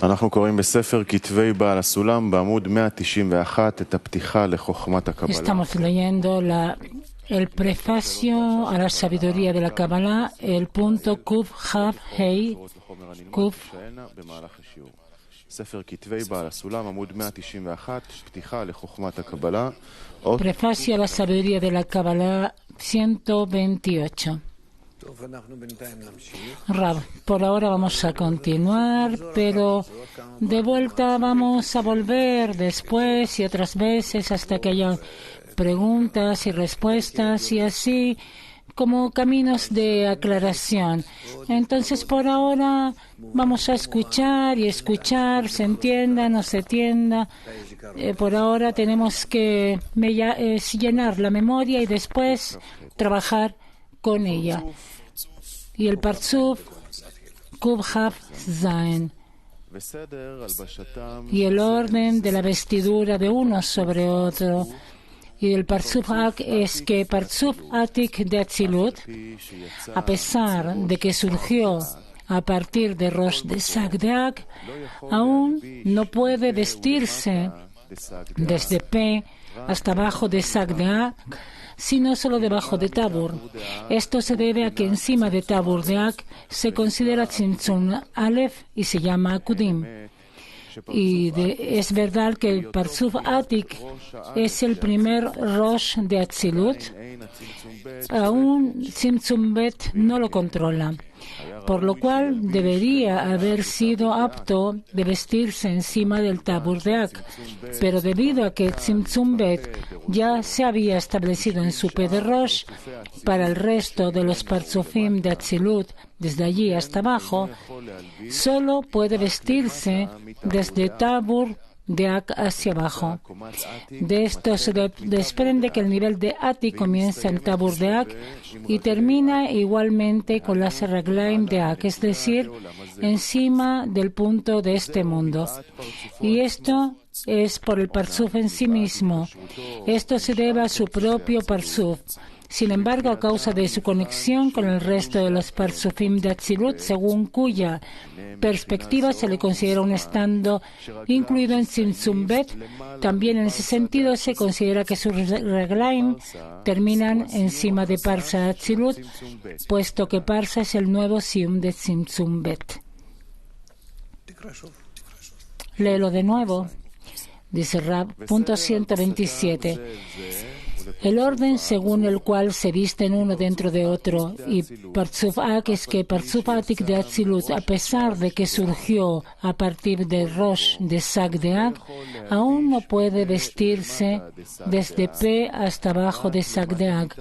אנחנו קוראים בספר כתבי בעל הסולם בעמוד 191 את הפתיחה לחוכמת הקבלה. Estamos leyendo el prefacio a la sabiduría de la Kabbalah, el punto Kuf Hav Hei Kuf. ספר כתבי בעל הסולם עמוד 191 פתיחה לחוכמת הקבלה. Prefacio a la sabiduría de la Kabbalah 128. Rab, por ahora vamos a continuar, pero de vuelta vamos a volver después y otras veces hasta que haya preguntas y respuestas y así como caminos de aclaración. Entonces, por ahora vamos a escuchar y escuchar, se entienda, no se entienda. Por ahora tenemos que llenar la memoria y después trabajar con ella. Y el Parzuf Kuf Hav Zain. Y el orden de la vestidura de uno sobre otro. Y el Parzuf Ak es que Parzuf Atik de Atzilut, a pesar de que surgió a partir de Rosh de Sagdeak, aún no puede vestirse desde P hasta abajo de Sagdeak, sino solo debajo de Tabur. Esto se debe a que encima de Tabur de Ak se considera Tzimtzum Aleph y se llama Akudim. Y es verdad que el Parzuf Atik es el primer Rosh de Atzilut. Aún Tzimtzum Bet no lo controla, por lo cual debería haber sido apto de vestirse encima del Tabur de Ak. Pero debido a que Tzimtzum Bet ya se había establecido en su P de Rosh, para el resto de los Parzufim de Atzilut, desde allí hasta abajo, solo puede vestirse desde Tabur de Ak hacia abajo. De esto se desprende que el nivel de Ati comienza en Tabur de Ak y termina igualmente con las Raglaim de Ak, es decir, encima del punto de este mundo. Y esto es por el Parzuf en sí mismo. Esto se debe a su propio Parzuf. Sin embargo, a causa de su conexión con el resto de los Parzufim de Atzilut, según cuya perspectiva se le considera un estando incluido en Tzimtzum Bet, también en ese sentido se considera que sus reglaim terminan encima de Parsa Atzilut, puesto que Parsa es el nuevo Sium de Tzimtzum Bet. Léelo de nuevo. Dice Rab, punto 127. El orden según el cual se visten uno dentro de otro y Parzuf Ak es que Parzuf Atik de Atzilut, a pesar de que surgió a partir de Rosh de Sagdeak, aún no puede vestirse desde P hasta abajo de Sagdeak,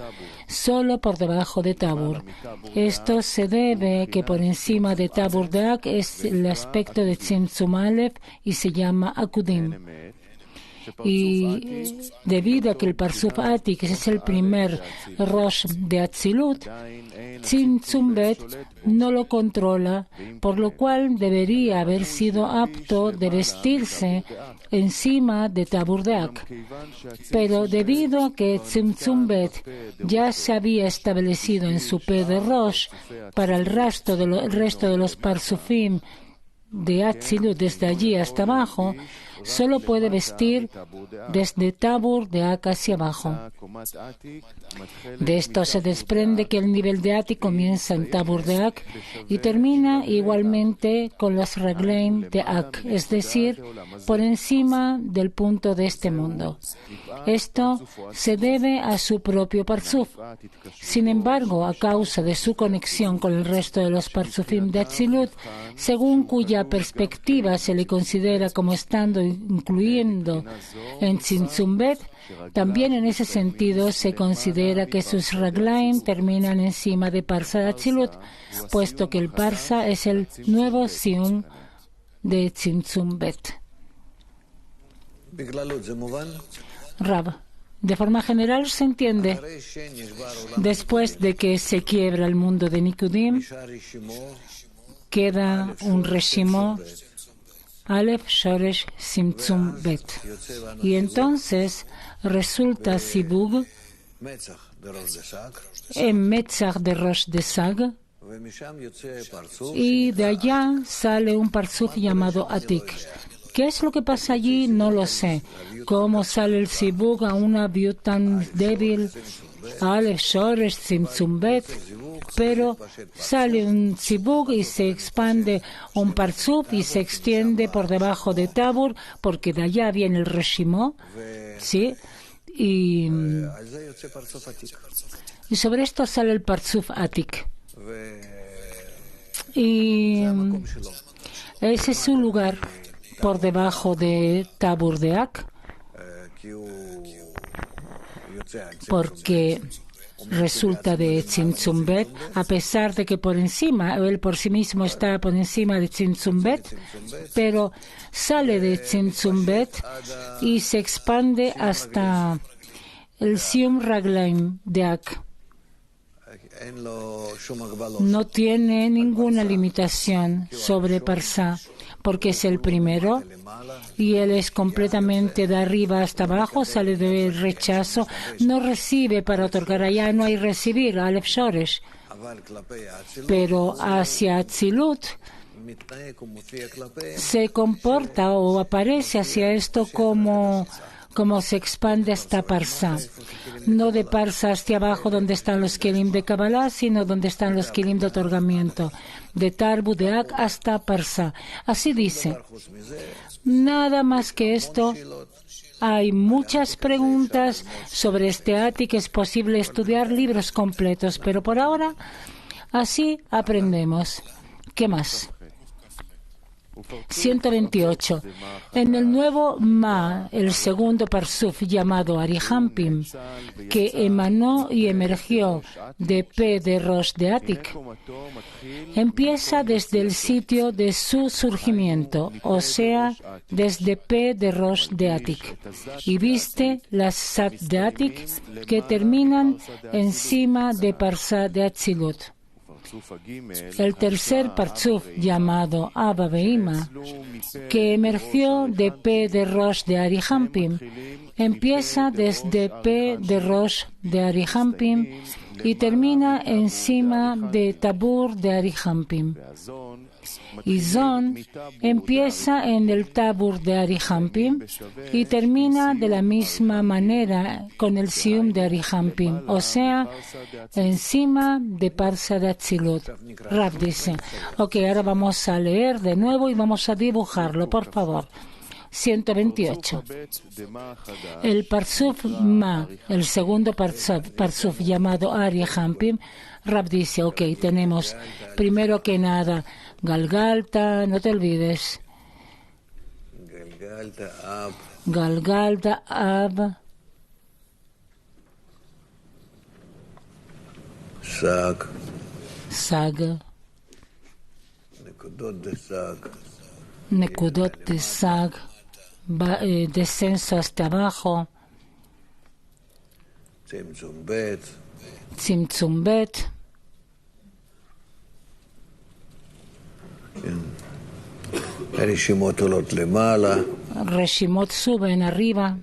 solo por debajo de Tabur. Esto se debe que por encima de Tabur de Ak es el aspecto de Tzimtzum Aleph y se llama Akudim. Y debido a que el Parzuf Atik es el primer Rosh de Atzilut, Tzimtzum Bet no lo controla, por lo cual debería haber sido apto de vestirse encima de Tabur de Ak. Pero debido a que Tzimtzum Bet ya se había establecido en su P de Rosh, para el resto de los Parzufim de Atzilut desde allí hasta abajo, solo puede vestir desde Tabur de Ak hacia abajo. De esto se desprende que el nivel de Ati comienza en Tabur de Ak y termina igualmente con las Raglaim de Ak, es decir, por encima del punto de este mundo. Esto se debe a su propio Parzuf. Sin embargo, a causa de su conexión con el resto de los Parzufim de Atzilut, según cuya perspectiva se le considera como estando incluyendo en Tzimtzum Bet, también en ese sentido se considera que sus Raglaim terminan encima de Parsa de Atzilut, puesto que el Parsa es el nuevo Sium de Tzimtzum Bet. Rab, de forma general se entiende. Después de que se quiebra el mundo de Nikudim, queda un Reshimo Aleph Shoresh Tzimtzum Bet. Y entonces resulta Sibug en Metzach de Rosh de Sag Y de allá sale un parzuf llamado Atik. ¿Qué es lo que pasa allí? No lo sé. ¿Cómo sale el Sibuk a una view tan débil? Aleph Shoresh Tzimtzum Bet. Pero sale un Sibuk y se expande un parzuf y se extiende por debajo de Tabur, porque de allá viene el Reshimó. ¿Sí? Y sobre esto sale el parzuf Atik. Y ese es su lugar por debajo de Tabur de Ak, porque resulta de Tzimtzum Bet, a pesar de que por encima, él por sí mismo está por encima de Tzimtzum Bet, pero sale de Tzimtzum Bet y se expande hasta el Sium Raglaim de Ak. No tiene ninguna limitación sobre Parsa, porque es el primero y él es completamente de arriba hasta abajo, sale del rechazo, no recibe para otorgar, allá no hay recibir, Aleph Shoresh. Pero hacia Atzilut se comporta o aparece hacia esto como se expande hasta Parsa. No de Parsa hacia abajo donde están los Kelim de Kabbalah, sino donde están los Kelim de otorgamiento. De Tarbu de Ak hasta Parsa. Así dice. Nada más que esto. Hay muchas preguntas sobre este Atik. Es posible estudiar libros completos, pero por ahora así aprendemos. ¿Qué más? 128. En el nuevo Ma, el segundo parsuf llamado Arihampim, que emanó y emergió de P de Rosh de Atik, empieza desde el sitio de su surgimiento, o sea, desde P de Rosh de Atik, y viste las Sat de Atik que terminan encima de Parsa de Atzilut. El tercer parzuf llamado Abba Veima, que emergió de P de Rosh de Arihampim, empieza desde P de Rosh de Arihampim y termina encima de Tabur de Arihampim. Y Zon empieza en el Tabur de Arihampim y termina de la misma manera con el Sium de Arihampim, o sea, encima de Parsa de Atzilut. Rav dice, ok, ahora vamos a leer de nuevo y vamos a dibujarlo, por favor. 128. El Parsuf Ma, el segundo Parsuf llamado Arihampim, Rav dice, ok, tenemos primero que nada Galgalta, no te olvides. Galgalta Ab. Sag. Nekudot de Sag. Descenso hasta abajo. Tzimtzum Bet. Reshimot suben arriba.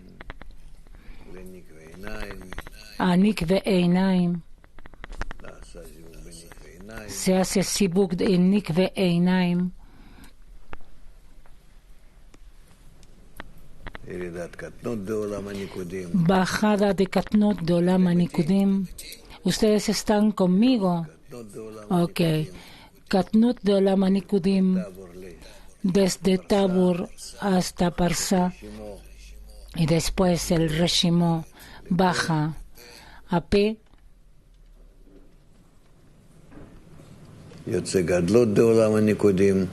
Anik ve'einaim. Se hace sibuk en nik ve'einaim. Bajada de Katnut de Olam Anikudim. ¿Ustedes están conmigo? Ok. Katnut de Olam Anikudim, desde Tabur hasta Parsa, y después el Reshimó baja a P.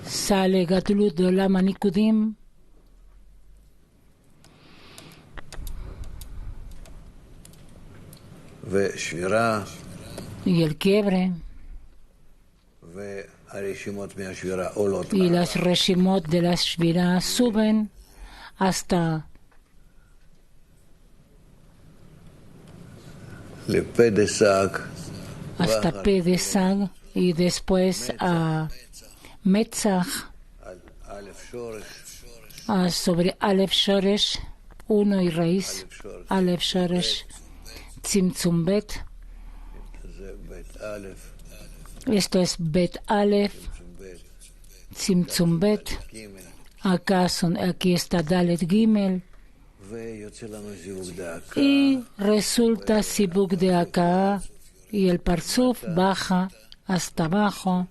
Sale Gadlut de Olam Anikudim. Y el quiebre. Y las Reshimot de la Shvira suben hasta P de Sag y después a Metzach, sobre Aleph Shoresh, uno y raíz, Aleph Shoresh, Tzimtzum Bet. Esto es Bet Aleph, Tzimtzum Bet. Aquí está Dalet Gimel. Y resulta Sibuk de Akaa y el Parzuf baja hasta abajo.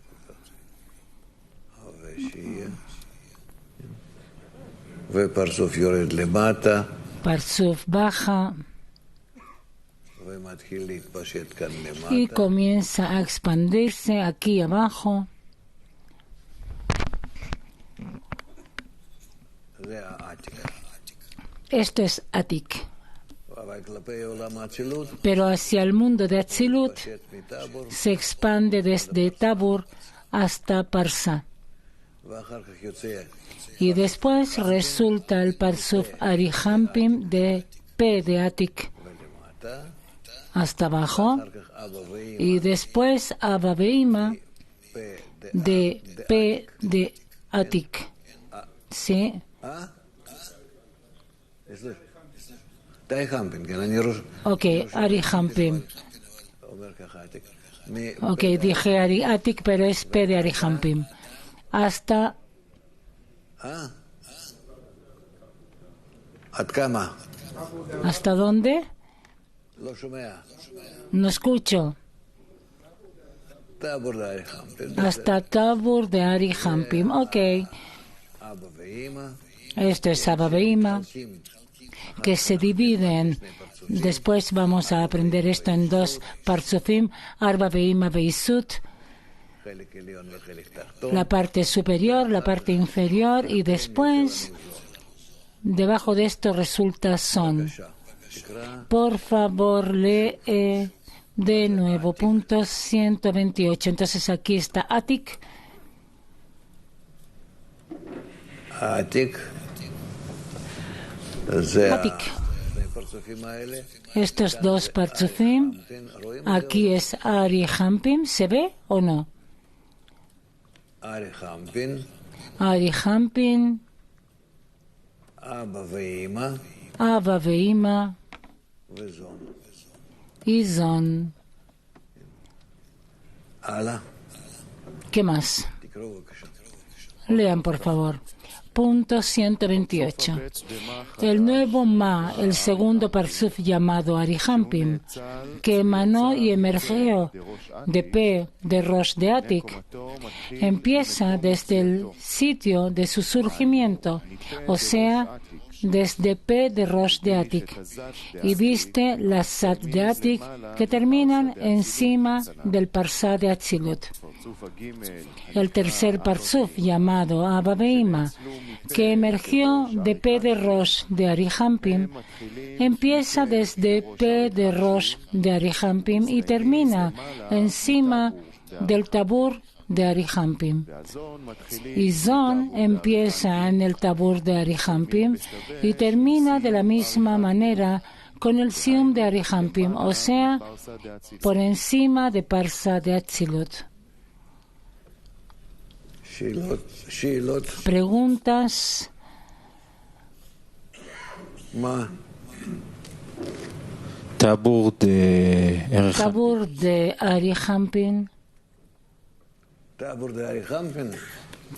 Parzuf baja y comienza a expandirse aquí abajo. Esto es Atik. Pero hacia el mundo de Atzilut se expande desde Tabur hasta Parsa. Y después resulta el Parzuf Arihampim de P de Atik hasta abajo. Y después Abba Veima de P de Atik. ¿Sí? Ok, Arihampim. Ok, dije Atik, pero es P de Arihampim. ¿Hasta dónde? No escucho. Hasta Tabur de Arihampim. Ok. Esto es Abba Veima, que se dividen. Después vamos a aprender esto en dos Parzufim, Arba Veima Veisut, la parte superior, la parte inferior, y después, debajo de esto resulta Son. Por favor, lee de nuevo, punto 128. Entonces aquí está Atik. Atik. Estos dos Parzufim, aquí es Arihampim, ¿se ve o no? Arihampim, Abba Veima y Zon. ¿Qué más? Lean, por favor. Punto 128. El nuevo Ma, el segundo Parzuf llamado Arihampim, que emanó y emergió de P de Rosh de Atik, empieza desde el sitio de su surgimiento, o sea, desde P de Rosh de Atik, y viste las Sat de Atik que terminan encima del Parsá de Atzilut. El tercer Parzuf, llamado Abba Veima, que emergió de P de Rosh de Arihampim, empieza desde P de Rosh de Arihampim y termina encima del Tabur de Arihampim. Y Zon empieza en el Tabur de Arihampim y termina de la misma manera con el Sium de Arihampim, o sea, por encima de Parsa de Atzilut. Preguntas. Tabur de Arihampim.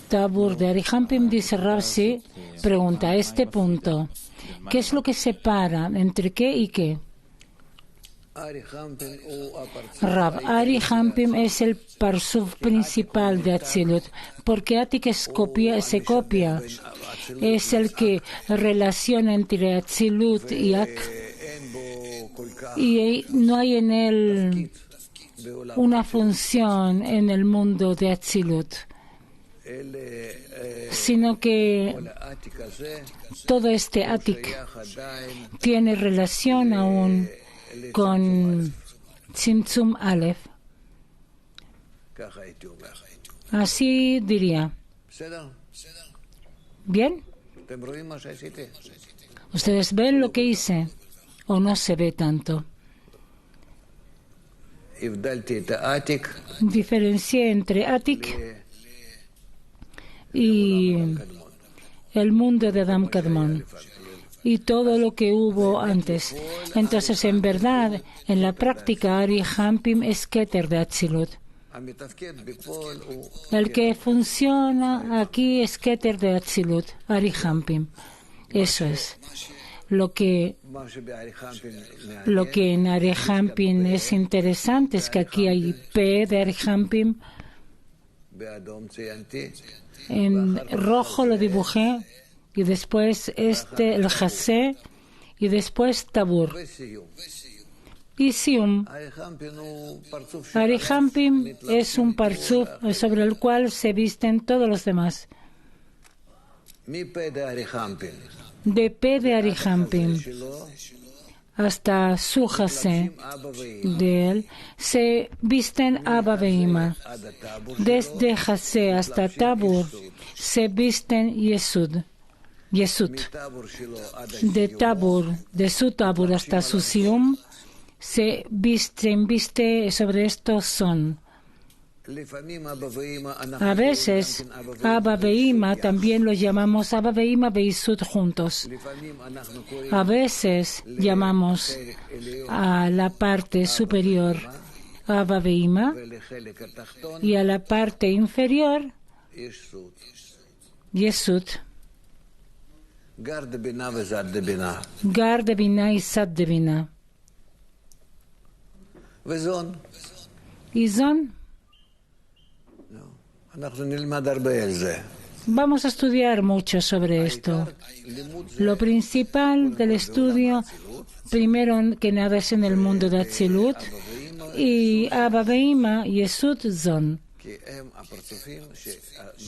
Tabur de Arihampim, dice Ravsi, pregunta a este punto, ¿qué es lo que separa entre qué y qué? Rab, Arihampim es el Parzuf principal de Atzilut, porque Atik se copia, es el que relaciona entre Atzilut y Ak, y no hay en él una función en el mundo de Atzilut, sino que todo este Atik tiene relación aún con Tzimtzum Aleph. Así diría. ¿Bien? ¿Ustedes ven lo que hice o no se ve tanto? Diferencié entre Atik y el mundo de Adam Kadmon y todo lo que hubo antes. Entonces, en verdad, en la práctica, Arihampim es Keter de Atzilut. El que funciona aquí es Keter de Atzilut, Arihampim. Eso es. Lo que en Arihampim es interesante es que aquí hay P de Arihampim. En rojo lo dibujé y después el Hasé y después Tabur. Y Sium. Arihampim es un parzuf sobre el cual se visten todos los demás. De P de Arihampim hasta su Hasé de él se visten Abba Veima. Desde Hasé hasta Tabur se visten Yesud. De Tabur, de su Tabur hasta su Sium se viste sobre estos son. A veces, Abba Veima también lo llamamos Abba Veima Beisud juntos. A veces llamamos a la parte superior Abba Veima y a la parte inferior Yesud. Gar de Binah y Sad de Binah. ¿Y Zon? Vamos a estudiar mucho sobre esto. Lo principal del estudio, primero que nada, es en el mundo de Atzilut y Abba Veima y Yesud Zon.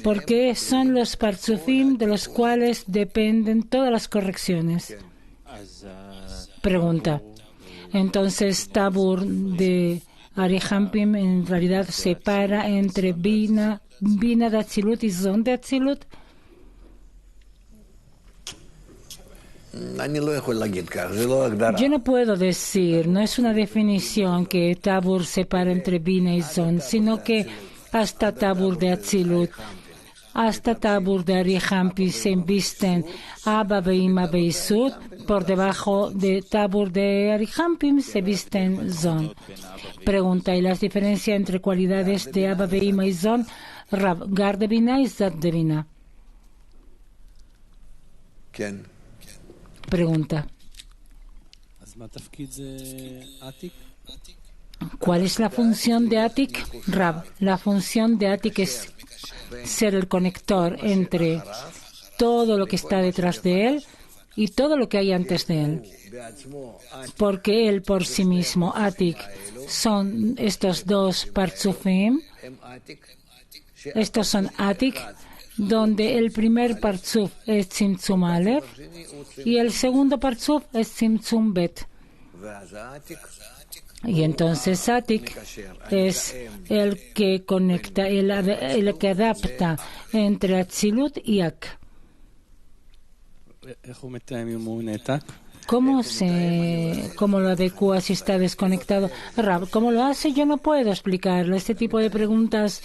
Porque son los parzufim de los cuales dependen todas las correcciones. Pregunta. Entonces, Tabur de Arihampim en realidad separa entre Bina de Atzilut y Zon de Atzilut. Yo no puedo decir, no es una definición que Tabur separa entre Bina y Zon, sino que hasta Tabur de Atzilut, hasta Tabur de Arihampim se visten Abba Veima Beisud, por debajo de Tabur de Arihampim se visten Zon. Pregunta, ¿y las diferencias entre cualidades de Abba Veima y Zon? Rab, Gar de Binah y Zad de Binah. Pregunta. ¿Cuál es la función de Atik? Rab, la función de Atik es ser el conector entre todo lo que está detrás de él y todo lo que hay antes de él. Porque él por sí mismo, Atik, son estos dos parzufim. Estos son Atik, donde el primer parzuf es Tzimtzum Aleph y el segundo parzuf es Tzimtzum Bet. Y entonces Atik es el que conecta, el que adapta entre Atzilut y Ak. ¿Cómo lo adecua si está desconectado? Rab, ¿cómo lo hace? Yo no puedo explicarlo. Este tipo de preguntas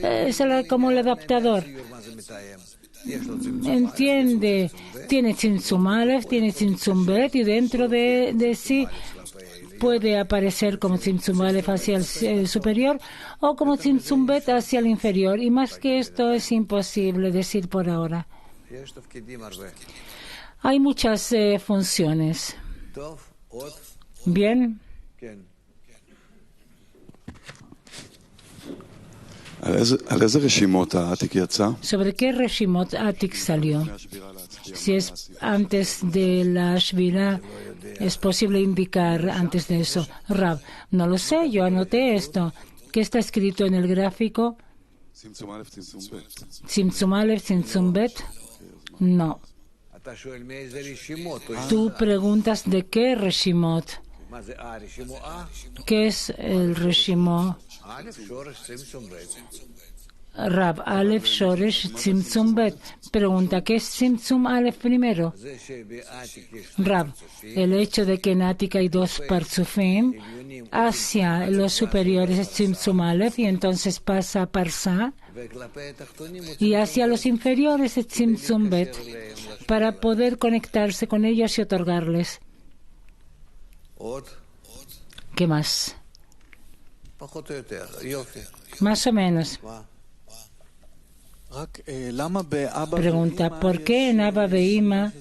es como el adaptador. Entiende, tiene Tzimtzum Aleph, tiene Tzimtzum Bet y dentro de sí puede aparecer como Tzimtzum Aleph hacia el superior o como Tzimtzum Bet hacia el inferior. Y más que esto es imposible decir por ahora. Hay muchas funciones. Bien. ¿Sobre qué Reshimot Atik salió? Si es antes de la Shvira, ¿es posible indicar antes de eso? Rab, no lo sé, yo anoté esto. ¿Qué está escrito en el gráfico? Tzimtzum Aleph, Tzimtzum Bet. No. Tú preguntas de qué Reshimot. ¿Qué es el Reshimot? Rab, Aleph, Shoresh, Tzimtzum Bet. Pregunta, ¿qué es Tzimtzum Aleph primero? Rab, el hecho de que en Atik hay dos parzufim, hacia los superiores es Tzimtzum Aleph y entonces pasa a Parsa, y hacia los inferiores es Tzimtzum Bet, para poder conectarse con ellos y otorgarles. ¿Qué más? Más o menos. Pregunta, ¿por qué en Abba Veima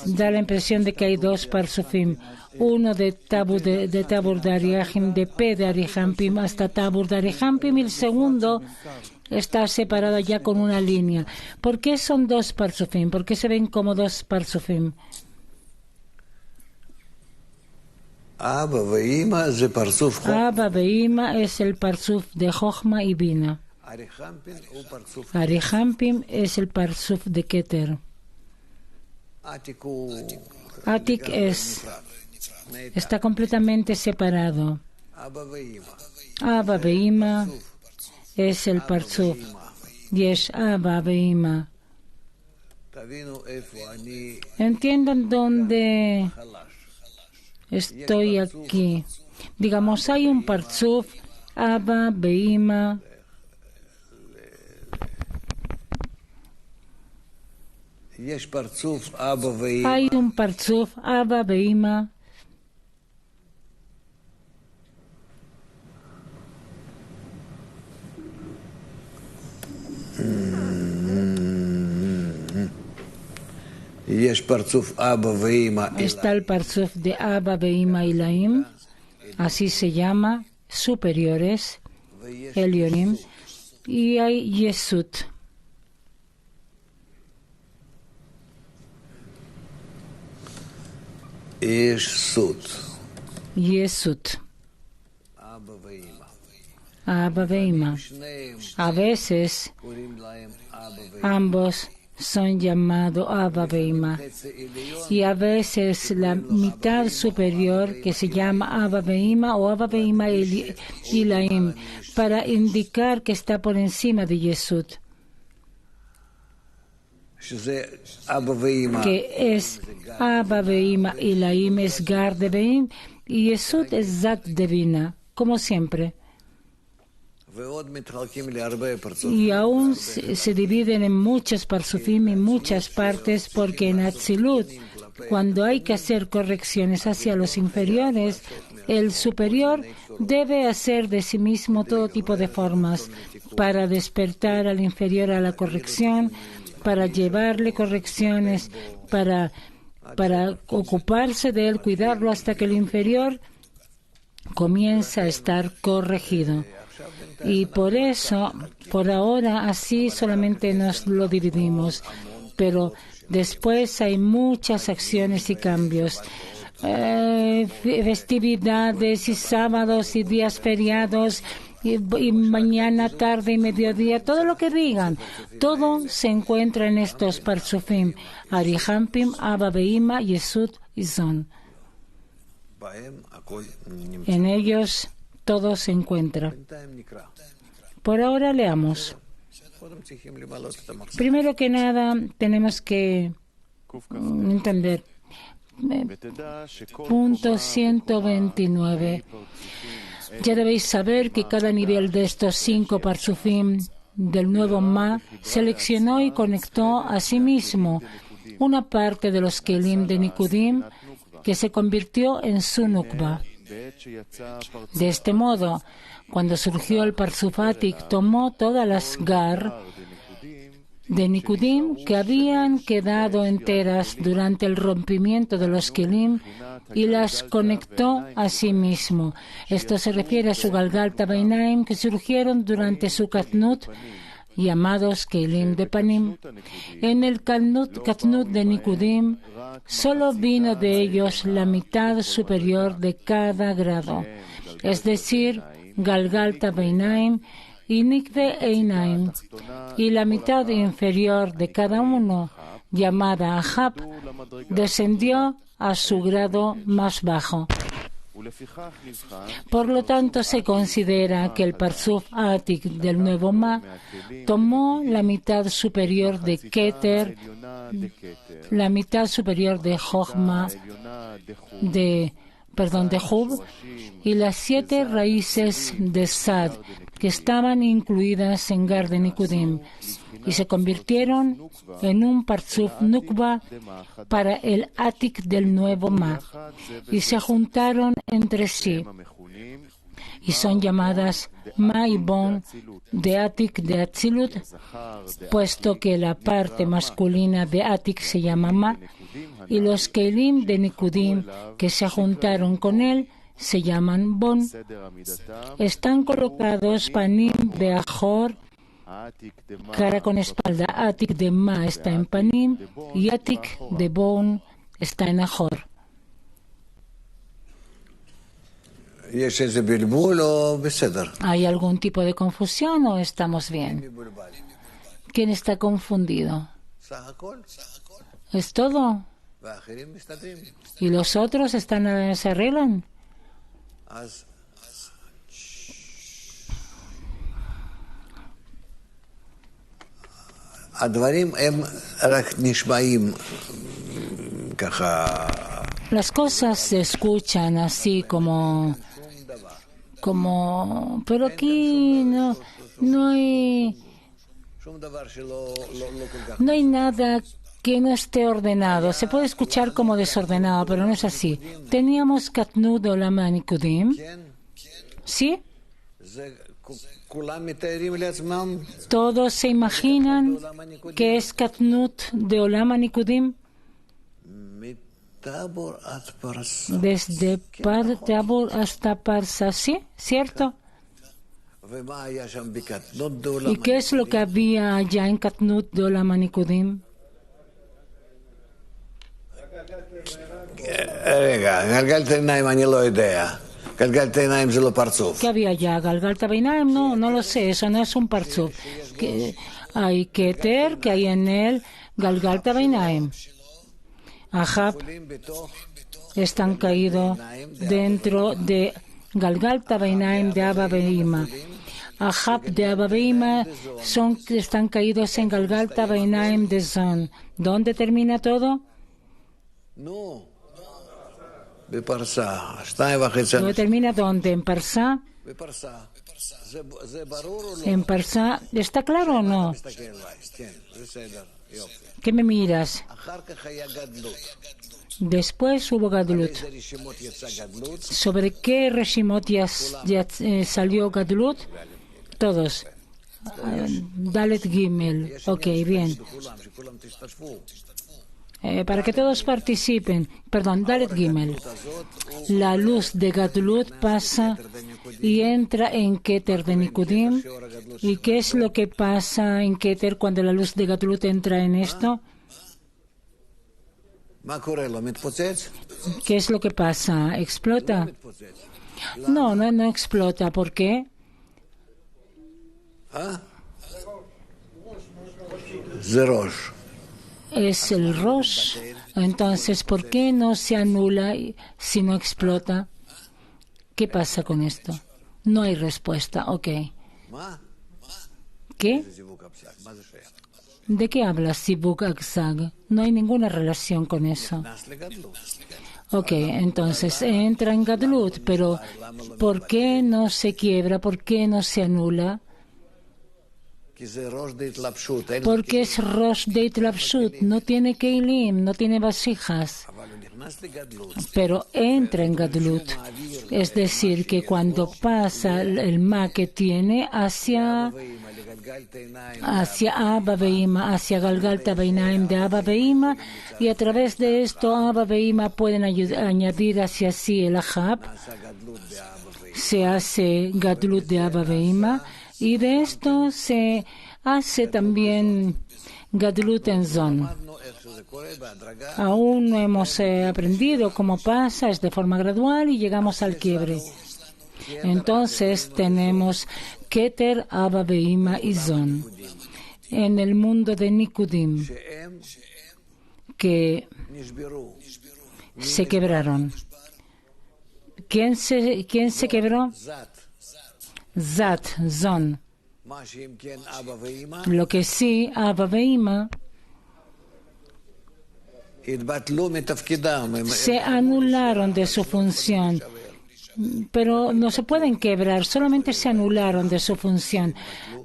da la impresión de que hay dos parsufim? Uno de Tabur de Ariahim, de P de Arihampim hasta Tabur de Arihampim, y el segundo está separado ya con una línea. ¿Por qué son dos parsufim? ¿Por qué se ven como dos parsufim? Abba Veima es el parsuf de Jochma y Bina. Arihampim es el parsuf de Keter. Atik está completamente separado. Abba Veima es el parsuf. Yesh Abba Veima. Entiendan dónde estoy aquí. Digamos, hay un parsuf Abba Veima. Hay un parsuf Abba Veima. Está el parsuf de Abba Veima Ilaim, así se llama, superiores, Elionim, y hay Yesut. Yesut. Abba Veima. A veces ambos son llamados Abba Veima, y a veces la mitad superior que se llama Abba Veima o Abba Veima Ilaim, para indicar que está por encima de Yesut, que es Abba Veima Ilaim es Gar de Veim y Yesut es Zat de Bina, como siempre. Y aún se dividen en muchos parsufim y muchas partes, porque en Atzilut, cuando hay que hacer correcciones hacia los inferiores, el superior debe hacer de sí mismo todo tipo de formas para despertar al inferior a la corrección, para llevarle correcciones, para ocuparse de él, cuidarlo hasta que el inferior comienza a estar corregido. Y por eso, por ahora, así solamente nos lo dividimos. Pero después hay muchas acciones y cambios. Festividades y sábados y días feriados y mañana, tarde y mediodía, todo lo que digan, todo se encuentra en estos parsufim, Arihampim, Abba Veima, Yesut y Zon. En ellos todo se encuentra. Por ahora leamos. Primero que nada, tenemos que entender. Punto 129. Ya debéis saber que cada nivel de estos 5 parsufim del nuevo Ma seleccionó y conectó a sí mismo una parte de los kelim de Nikudim que se convirtió en su nukba. De este modo, cuando surgió el parsuf Atik, tomó todas las gar de Nikudim que habían quedado enteras durante el rompimiento de los kelim y las conectó a sí mismo. Esto se refiere a su Galgalta Bainaim que surgieron durante su Katnut, llamados kelim de Panim. En el Katnut de Nikudim solo vino de ellos la mitad superior de cada grado, es decir, Galgalta Bainaim y Nikve Einaim, y la mitad inferior de cada uno, llamada Ahab, descendió a su grado más bajo. Por lo tanto, se considera que el parsuf Atik del nuevo Ma tomó la mitad superior de Keter, la mitad superior de Jochma, de Hub, y las 7 raíces de Sad, que estaban incluidas en Gar de Nikudim, y se convirtieron en un parsuf Nukba para el Atik del nuevo Ma, y se juntaron entre sí. y son llamadas Ma y Bon de Atik de Atzilut, puesto que la parte masculina de Atik se llama Ma, y los Kelim de Nikudim que se juntaron con él se llaman Bon. Están colocados Panim de Ajor, cara con espalda. Atik de Ma está en Panim y Atik de Bon está en Ajor. ¿Hay algún tipo de confusión o estamos bien? ¿Quién está confundido? ¿Es todo? ¿Y los otros se arreglan? Las cosas se escuchan así como pero aquí no hay nada que no esté ordenado. Se puede escuchar como desordenado, pero no es así. Teníamos Katnut de Olam HaNikudim, ¿sí? Todos se imaginan que es Katnut de Olam HaNikudim. Desde Tabor hasta Parsa, ¿sí? ¿Cierto? ¿Y qué es lo que había allá en Katnut de Olam HaNikudim? ¿Qué había allá? Galgalta Beinaim, no lo sé, eso no es un parzuf. Hay Keter, que hay en él Galgalta Beinaim. Ahab están caídos dentro de Galgalta Beinaim de Abba Beima. Ahab de Abba Beima están caídos en Galgalta Beinaim de Zon. ¿Dónde termina todo? ¿Dónde termina dónde? ¿En Parsá? ¿En Parsá? ¿Está claro o no? ¿Qué me miras? Después hubo Gadlut. ¿Sobre qué Reshimot ya salió Gadlut? Todos. Dalet Gimel. Ok, bien. Para que todos participen. Perdón, Dalet Gimel. La luz de Gadlut pasa y entra en Keter de Nikudim. ¿Y qué es lo que pasa en Keter cuando la luz de Gadlut entra en esto? ¿Qué es lo que pasa? ¿Explota? No explota. ¿Por qué? Es el Rosh. Entonces, ¿por qué no se anula si no explota? ¿Qué pasa con esto? No hay respuesta. Ok. ¿Qué? ¿De qué hablas, Sibuk Aksag? No hay ninguna relación con eso. Ok, entonces entra en Gadlut, pero ¿por qué no se quiebra? ¿Por qué no se anula? Porque es Rosh de Itlapshut, no tiene Keilim, no tiene vasijas, pero entra en Gadlut. Es decir, que cuando pasa el Ma que tiene hacia Abba Beima, hacia Galgalta Beinaim de Abba Beima, y a través de esto Abba Beima pueden añadir hacia sí el Ahab, se hace Gadlut de Abba Beima, y de esto se hace también Gadlut en Zon. Aún no hemos aprendido cómo pasa, es de forma gradual y llegamos al quiebre. Entonces tenemos Keter, Abba Beima y Zon en el mundo de Nikudim que se quebraron. ¿Quién se quebró? Zat, Zon. Lo que sí, Abba Beima se anularon de su función, pero no se pueden quebrar, solamente se anularon de su función.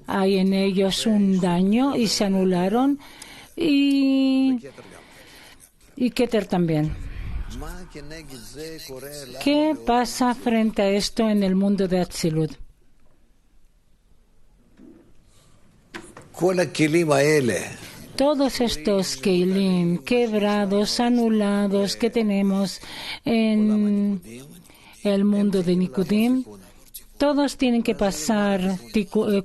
Hay en ellos un daño y se anularon, y Keter también. ¿Qué pasa frente a esto en el mundo de Atzilut? Todos estos Keilim quebrados, anulados que tenemos en el mundo de Nikudim, todos tienen que pasar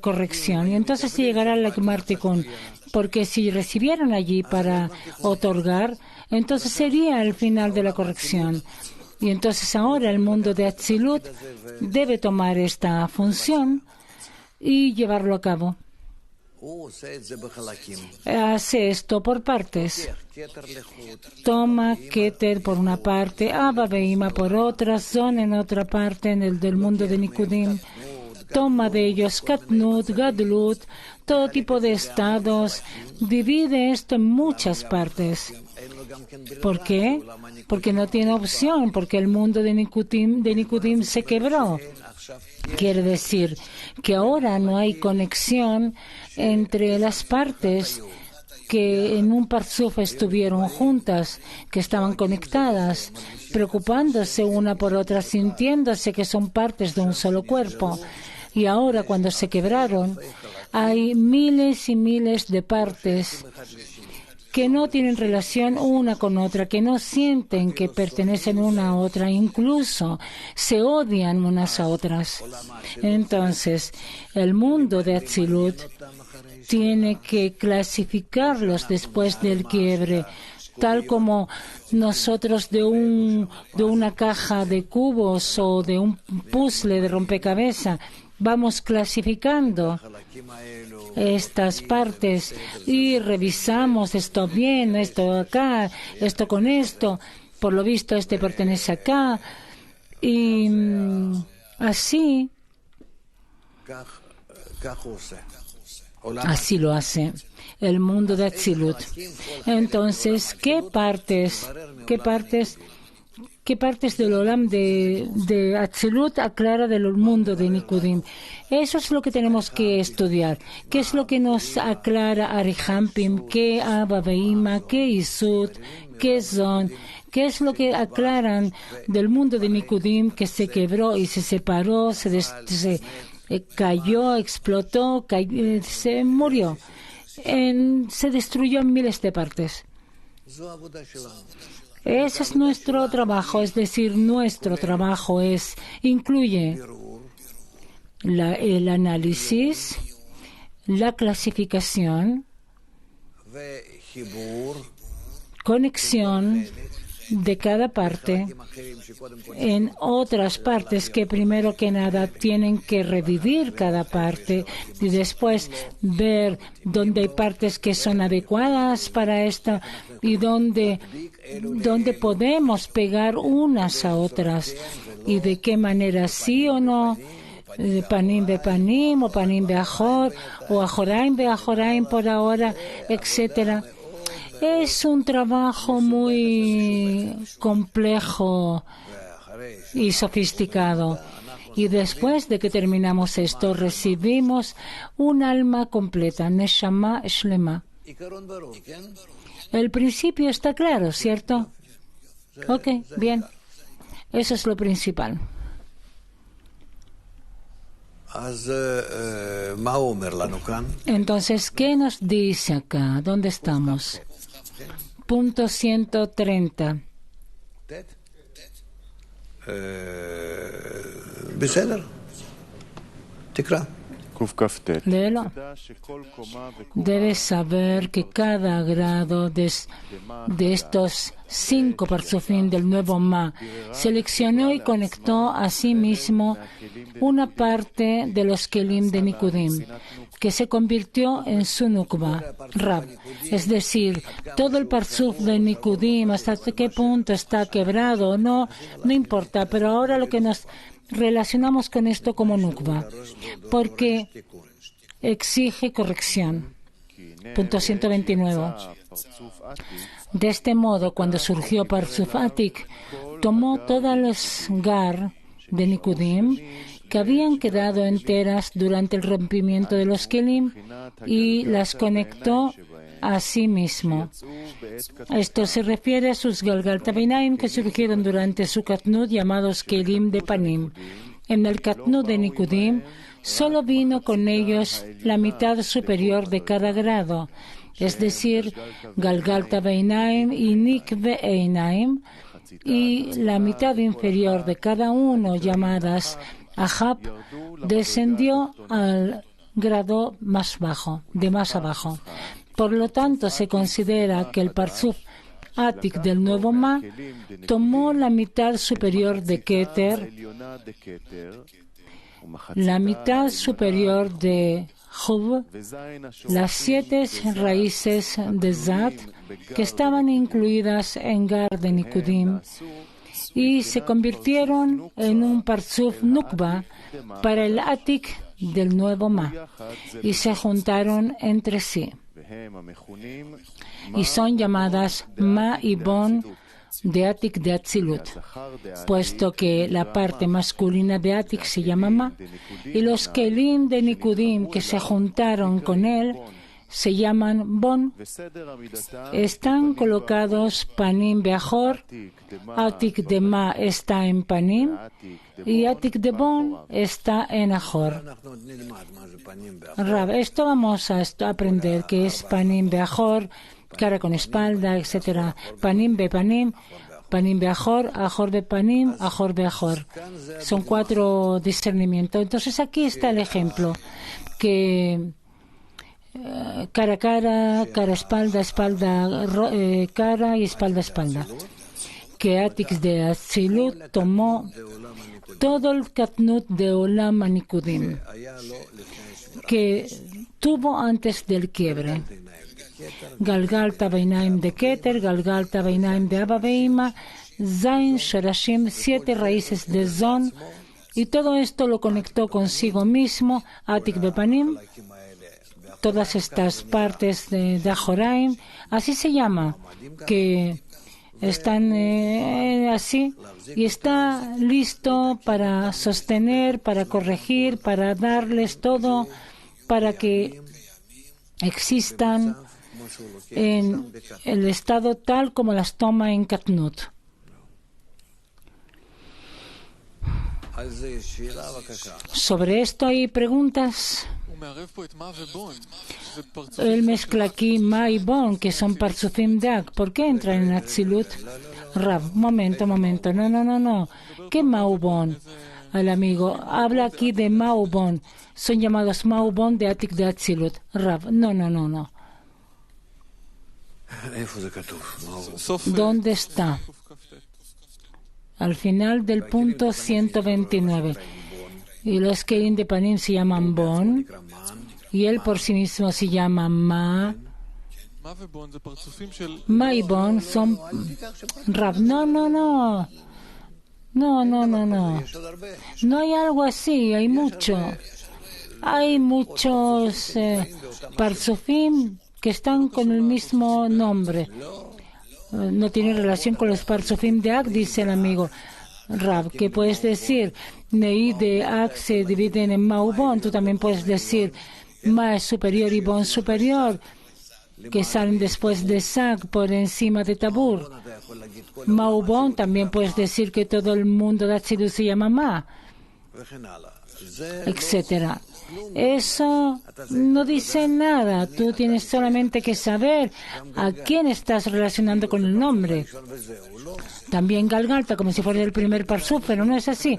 corrección. Y entonces llegará la Gemar Tikkun, porque si recibieron allí para otorgar, entonces sería el final de la corrección. Y entonces ahora el mundo de Atzilut debe tomar esta función y llevarlo a cabo. Hace esto por partes. Toma Keter por una parte, Abba Veima por otra, Zon en otra parte en el del mundo de Nikudim. Toma de ellos Katnut, Gadlut, todo tipo de estados. Divide esto en muchas partes. ¿Por qué? Porque no tiene opción, porque el mundo de Nikudim se quebró. Quiere decir que ahora no hay conexión entre las partes que en un parzuf estuvieron juntas, que estaban conectadas, preocupándose una por otra, sintiéndose que son partes de un solo cuerpo. Y ahora, cuando se quebraron, hay miles y miles de partes que no tienen relación una con otra, que no sienten que pertenecen una a otra, incluso se odian unas a otras. Entonces, el mundo de Atzilut tiene que clasificarlos después del quiebre, tal como nosotros de una caja de cubos o de un puzzle de rompecabezas vamos clasificando estas partes y revisamos esto bien, esto acá, esto con esto, por lo visto este pertenece acá, y así lo hace el mundo de Atzilut. Entonces, ¿qué partes del Olam de Atzilut aclara del mundo de Nikudim? Eso es lo que tenemos que estudiar. ¿Qué es lo que nos aclara Arihampim? ¿Qué Abba Veima? ¿Qué Isud? ¿Qué Zon? ¿Qué es lo que aclaran del mundo de Nikudim que se quebró y se separó, se cayó, explotó, se murió? Se destruyó en miles de partes. Ese es nuestro trabajo, es decir, nuestro trabajo incluye el análisis, la clasificación, conexión de cada parte en otras partes que primero que nada tienen que revivir cada parte y después ver dónde hay partes que son adecuadas para esto y dónde podemos pegar unas a otras y de qué manera sí o no, panim be panim o panim be ajor o ajoraim be ajoraim por ahora, etcétera. Es un trabajo muy complejo y sofisticado. Y después de que terminamos esto, recibimos un alma completa, Neshama Shlema. El principio está claro, ¿cierto? Ok, bien. Eso es lo principal. Entonces, ¿qué nos dice acá? ¿Dónde estamos? Punto 130. Léelo. Debes saber que cada grado de estos 5 parzufim del nuevo Ma seleccionó y conectó a sí mismo una parte de los Kelim de Nikudim, que se convirtió en su Nukba, Rab. Es decir, todo el parzuf de Nikudim, hasta qué punto está quebrado, no importa, pero ahora lo que nos relacionamos con esto como Nukba, porque exige corrección. Punto 129. De este modo, cuando surgió Parzuf Atik, tomó todos los Gar de Nikudim que habían quedado enteras durante el rompimiento de los Kelim y las conectó a sí mismo. Esto se refiere a sus Galgalta Beinaim que surgieron durante su Katnut llamados Kelim de Panim. En el Katnut de Nikudim solo vino con ellos la mitad superior de cada grado, es decir, Galgalta Beinaim y Nikve Einaim, y la mitad inferior de cada uno, llamadas Ahab, descendió al grado más bajo, de más abajo. Por lo tanto, se considera que el Parsuf Atik del nuevo Ma tomó la mitad superior de Keter, la mitad superior de Hub, las 7 raíces de Zat que estaban incluidas en Gar de Nikudim y se convirtieron en un Parsuf Nukba para el Atik del nuevo Ma y se juntaron entre sí. Y son llamadas Ma y Bon de Atik de Atzilut, puesto que la parte masculina de Atik se llama Ma, y los Kelim de Nikudim que se juntaron con él se llaman Bon. Están colocados Panim Beachor, Atik de Ma está en Panim y Atik de Bon está en Achor. Rab, esto vamos a aprender que es Panim Beachor, cara con espalda, etc. Panim be Panim, Panim be Achor, Achor be Panim, Achor be Achor. Son 4 discernimientos. Entonces aquí está el ejemplo, que cara a cara, cara a espalda, espalda cara y espalda a espalda. Que Atik de Atzilut tomó todo el Katnut de Olam Nikudim que tuvo antes del quiebre. Galgalta Beinaim de Keter, Galgalta Beinaim de Abba Beima, Zain Sharashim, 7 raíces de Zon, y todo esto lo conectó consigo mismo, Atik Bepanim, todas estas partes de Ajoraim, así se llama, que están así, y está listo para sostener, para corregir, para darles todo, para que existan en el estado tal como las toma en Katnut. Sobre esto hay preguntas. Él mezcla aquí Ma y Bon, que son Parsufim de Ak. ¿Por qué entran en Atzilut? Rav, momento. No. ¿Qué Ma u Bon? El amigo habla aquí de Ma u Bon. Son llamados Ma u Bon de Atik de Atzilut. Rav, no. ¿Dónde está? Al final del punto 129. Y los Kelim de Panim se llaman Bon, y él por sí mismo se llama Ma. Ma y Bon son Rav. No. No hay algo así, hay mucho. Hay muchos Parsufim que están con el mismo nombre. No tiene relación con los Parsufim de Ak, dice el amigo. Rav, ¿qué puedes decir? Nei de Ak se dividen en Ma u Bon. Tú también puedes decir Ma es superior y Bon superior, que salen después de Sak por encima de Tabur. Ma u Bon también puedes decir que todo el mundo de Atzilut se llama Ma, etcétera. Eso no dice nada. Tú tienes solamente que saber a quién estás relacionando con el nombre. También Galgalta, como si fuera el primer Parsuf, pero no es así.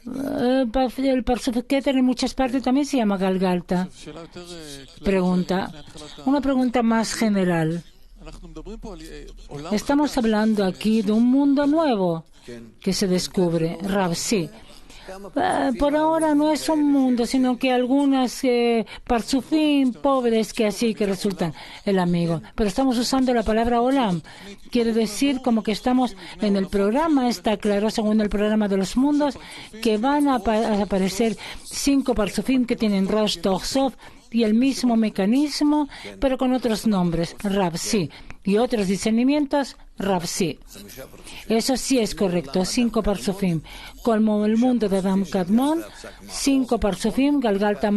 El Parsuf Keter en muchas partes también se llama Galgalta. Una pregunta más general. Estamos hablando aquí de un mundo nuevo que se descubre. Rav, sí. Por ahora no es un mundo, sino que algunas Parsufim pobres que resultan el amigo. Pero estamos usando la palabra Olam. Quiere decir como que estamos en el programa, está claro, según el programa de los mundos, que van a aparecer 5 Parsufim que tienen Rosh, Toch, Sof, y el mismo mecanismo, pero con otros nombres. Rav, sí. Y otros discernimientos, Rav, sí. Eso sí es correcto. 5 parsufim. Como el mundo de Adam Kadmon, 5 parsufim, Galgalta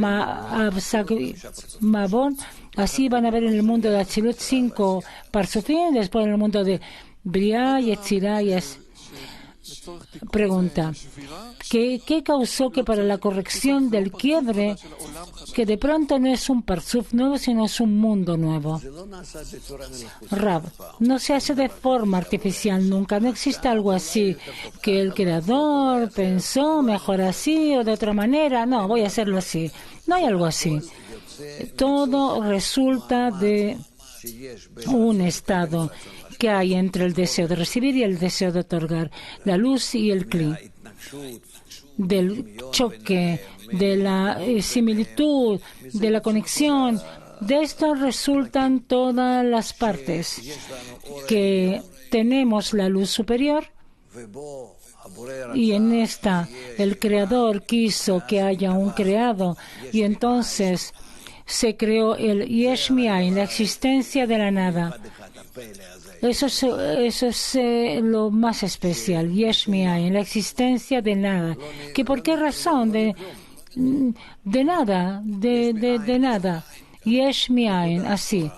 Mabon. Así van a ver en el mundo de Atzilut 5 parsufim, después en el mundo de Briah, Yetzirah y Pregunta, ¿qué causó que para la corrección del quiebre, que de pronto no es un parsuf nuevo, sino es un mundo nuevo? Rav, no se hace de forma artificial nunca, no existe algo así, que el creador pensó mejor así o de otra manera, no, voy a hacerlo así. No hay algo así. Todo resulta de un estado que hay entre el deseo de recibir y el deseo de otorgar, la luz y el kli, del choque, de la similitud, de la conexión. De esto resultan todas las partes, que tenemos la luz superior y en esta el creador quiso que haya un creado y entonces se creó el Yesh Mi'ain, la existencia de la nada. Eso es lo más especial, Yesh Mi'ain, la existencia de nada. ¿Que por qué razón? De nada, de nada. Yesh Mi'ain, así,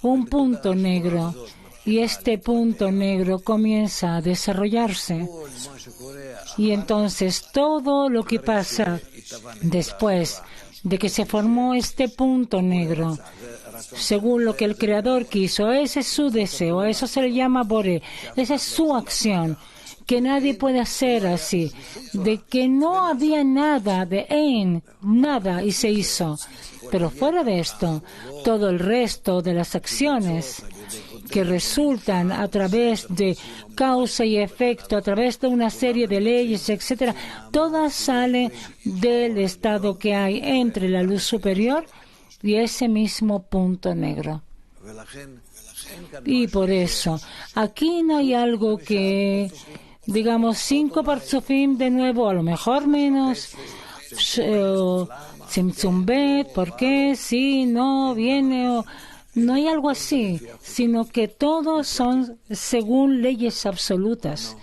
un punto negro. Y este punto negro comienza a desarrollarse. Y entonces todo lo que pasa después de que se formó este punto negro, según lo que el Creador quiso, ese es su deseo, a eso se le llama Boré, esa es su acción, que nadie puede hacer así, de que no había nada, de Ein, nada, y se hizo. Pero fuera de esto, todo el resto de las acciones que resultan a través de causa y efecto, a través de una serie de leyes, etcétera, todas salen del estado que hay entre la luz superior y ese mismo punto negro. Y por eso, aquí no hay algo que, digamos, 5 parsufim de nuevo, a lo mejor menos, Tzimtzum Bet, ¿por qué? Sí, no, viene o... No hay algo así, sino que todos son según leyes absolutas.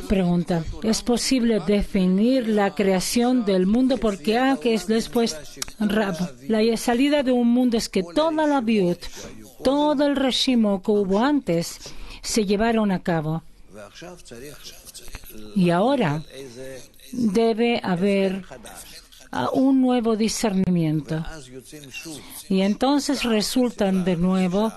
Pregunta, ¿es posible definir la creación del mundo? Porque que es después Rab. La salida de un mundo es que toda la Biut, todo el régimen que hubo antes, se llevaron a cabo. Y ahora debe haber un nuevo discernimiento. Y entonces resultan de nuevo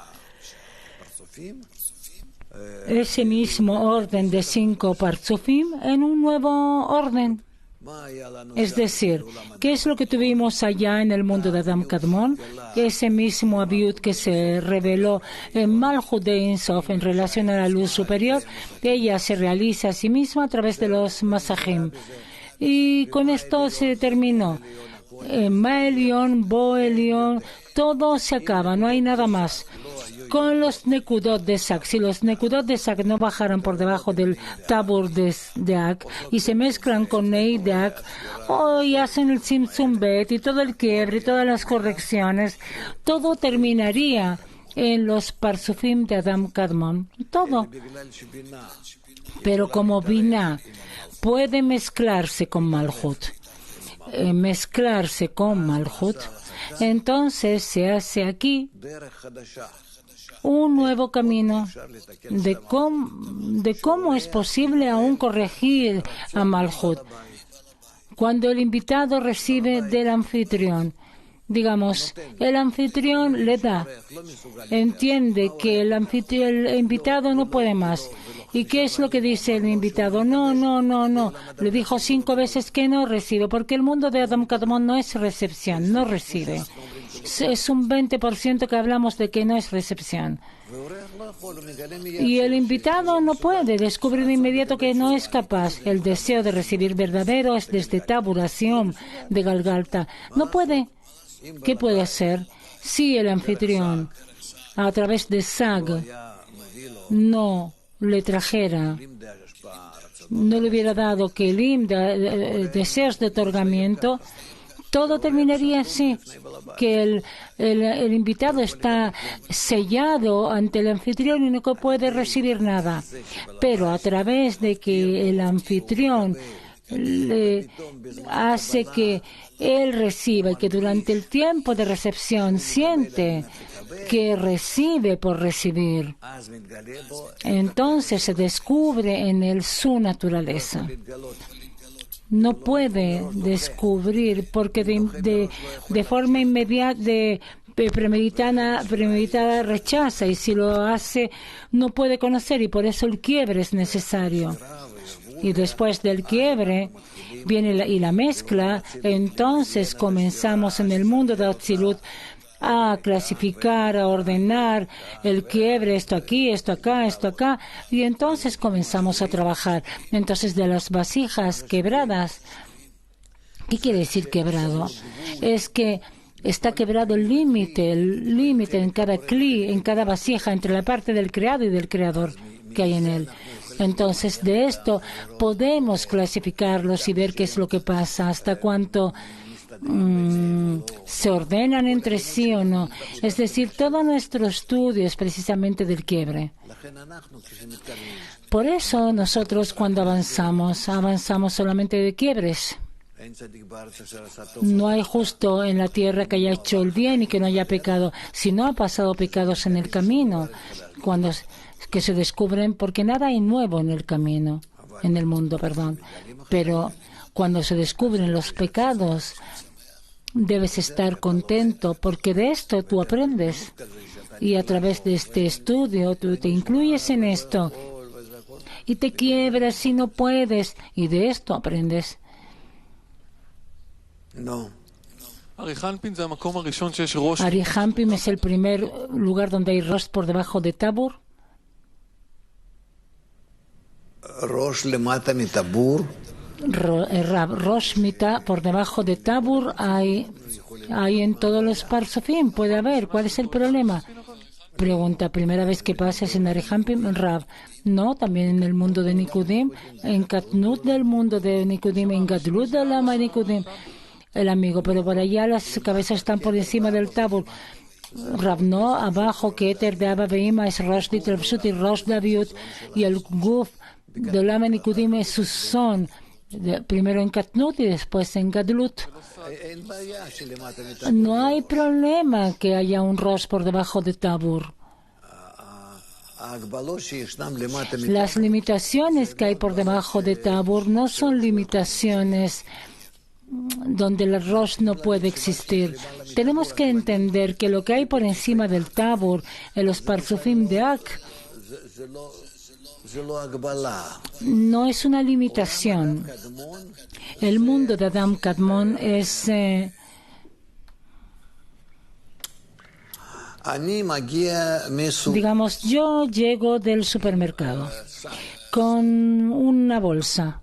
ese mismo orden de 5 parsufim en un nuevo orden. Es decir, ¿qué es lo que tuvimos allá en el mundo de Adam Kadmon? Ese mismo Abiut que se reveló en Malchut de Ein Sof en relación a la luz superior, ella se realiza a sí misma a través de los masajim. Y con esto se terminó. Maelion, Boelion, todo se acaba, no hay nada más. Con los Nekudot de Sak, si los Nekudot de Sak no bajaran por debajo del Tabur de Ak y se mezclan con Nei de Ak, y hacen el Tzimtzum Bet y todo el quiebre y todas las correcciones, todo terminaría en los Parsufim de Adam Kadmon. Todo. Pero como Binah puede mezclarse con Malchut, entonces se hace aquí un nuevo camino de cómo es posible aún corregir a Malchut. Cuando el invitado recibe del anfitrión, digamos, el anfitrión le da, entiende que el invitado no puede más. ¿Y qué es lo que dice el invitado? No. Le dijo 5 veces que no recibe, porque el mundo de Adam Kadmon no es recepción, no recibe. Es un 20% que hablamos de que no es recepción. Y el invitado no puede descubrir de inmediato que no es capaz. El deseo de recibir verdadero es desde taburación de Galgalta. No puede. ¿Qué puede hacer? Si el anfitrión, a través de Sag, no le trajera, no le hubiera dado kelim, deseos de otorgamiento, todo terminaría así, que el invitado está sellado ante el anfitrión y no puede recibir nada. Pero a través de que el anfitrión le hace que él reciba y que durante el tiempo de recepción siente que recibe por recibir, entonces se descubre en él su naturaleza. No puede descubrir porque de forma inmediata, premeditada rechaza, y si lo hace no puede conocer, y por eso el quiebre es necesario. Y después del quiebre viene la mezcla. Entonces comenzamos en el mundo de Atzilut a clasificar, a ordenar el quiebre, esto aquí, esto acá, esto acá, y entonces comenzamos a trabajar. Entonces, de las vasijas quebradas, ¿qué quiere decir quebrado? Es que está quebrado el límite en cada cli, en cada vasija, entre la parte del creado y del creador que hay en él. Entonces, de esto podemos clasificarlos y ver qué es lo que pasa, hasta cuánto se ordenan entre sí o no. Es decir, todo nuestro estudio es precisamente del quiebre. Por eso nosotros cuando avanzamos solamente de quiebres. No hay justo en la tierra que haya hecho el bien y que no haya pecado, si no ha pasado pecados en el camino, que se descubren, porque nada hay nuevo en el camino, en el mundo, perdón. Pero cuando se descubren los pecados, debes estar contento, porque de esto tú aprendes. Y a través de este estudio tú te incluyes en esto. Y te quiebras y no puedes. Y de esto aprendes. No. Arihampim es el primer lugar donde hay Rosh por debajo de Tabur. Rosh lemata mi Tabur. Rosh Mita, por debajo de Tabur hay en todos los Parsofim, puede haber. ¿Cuál es el problema? Pregunta, primera vez que pases en Arihampim, Rab. No, también en el mundo de Nikudim, en Katnut del mundo de Nikudim, en Gadlut del Lama Nikudim, el amigo, pero por allá las cabezas están por encima del Tabur. Rab, no, abajo, que Eter de Abba Veima es Rosh Dit Rebshut y Rosh Daviut, y el Guf del Lama Nikudim es su son. Primero en Katnut y después en Gadlut. No hay problema que haya un Rosh por debajo de Tabur. Las limitaciones que hay por debajo de Tabur no son limitaciones donde el Rosh no puede existir. Tenemos que entender que lo que hay por encima del Tabur en los Parsufim de Ak no es una limitación. El mundo de Adam Kadmon es digamos, yo llego del supermercado con una bolsa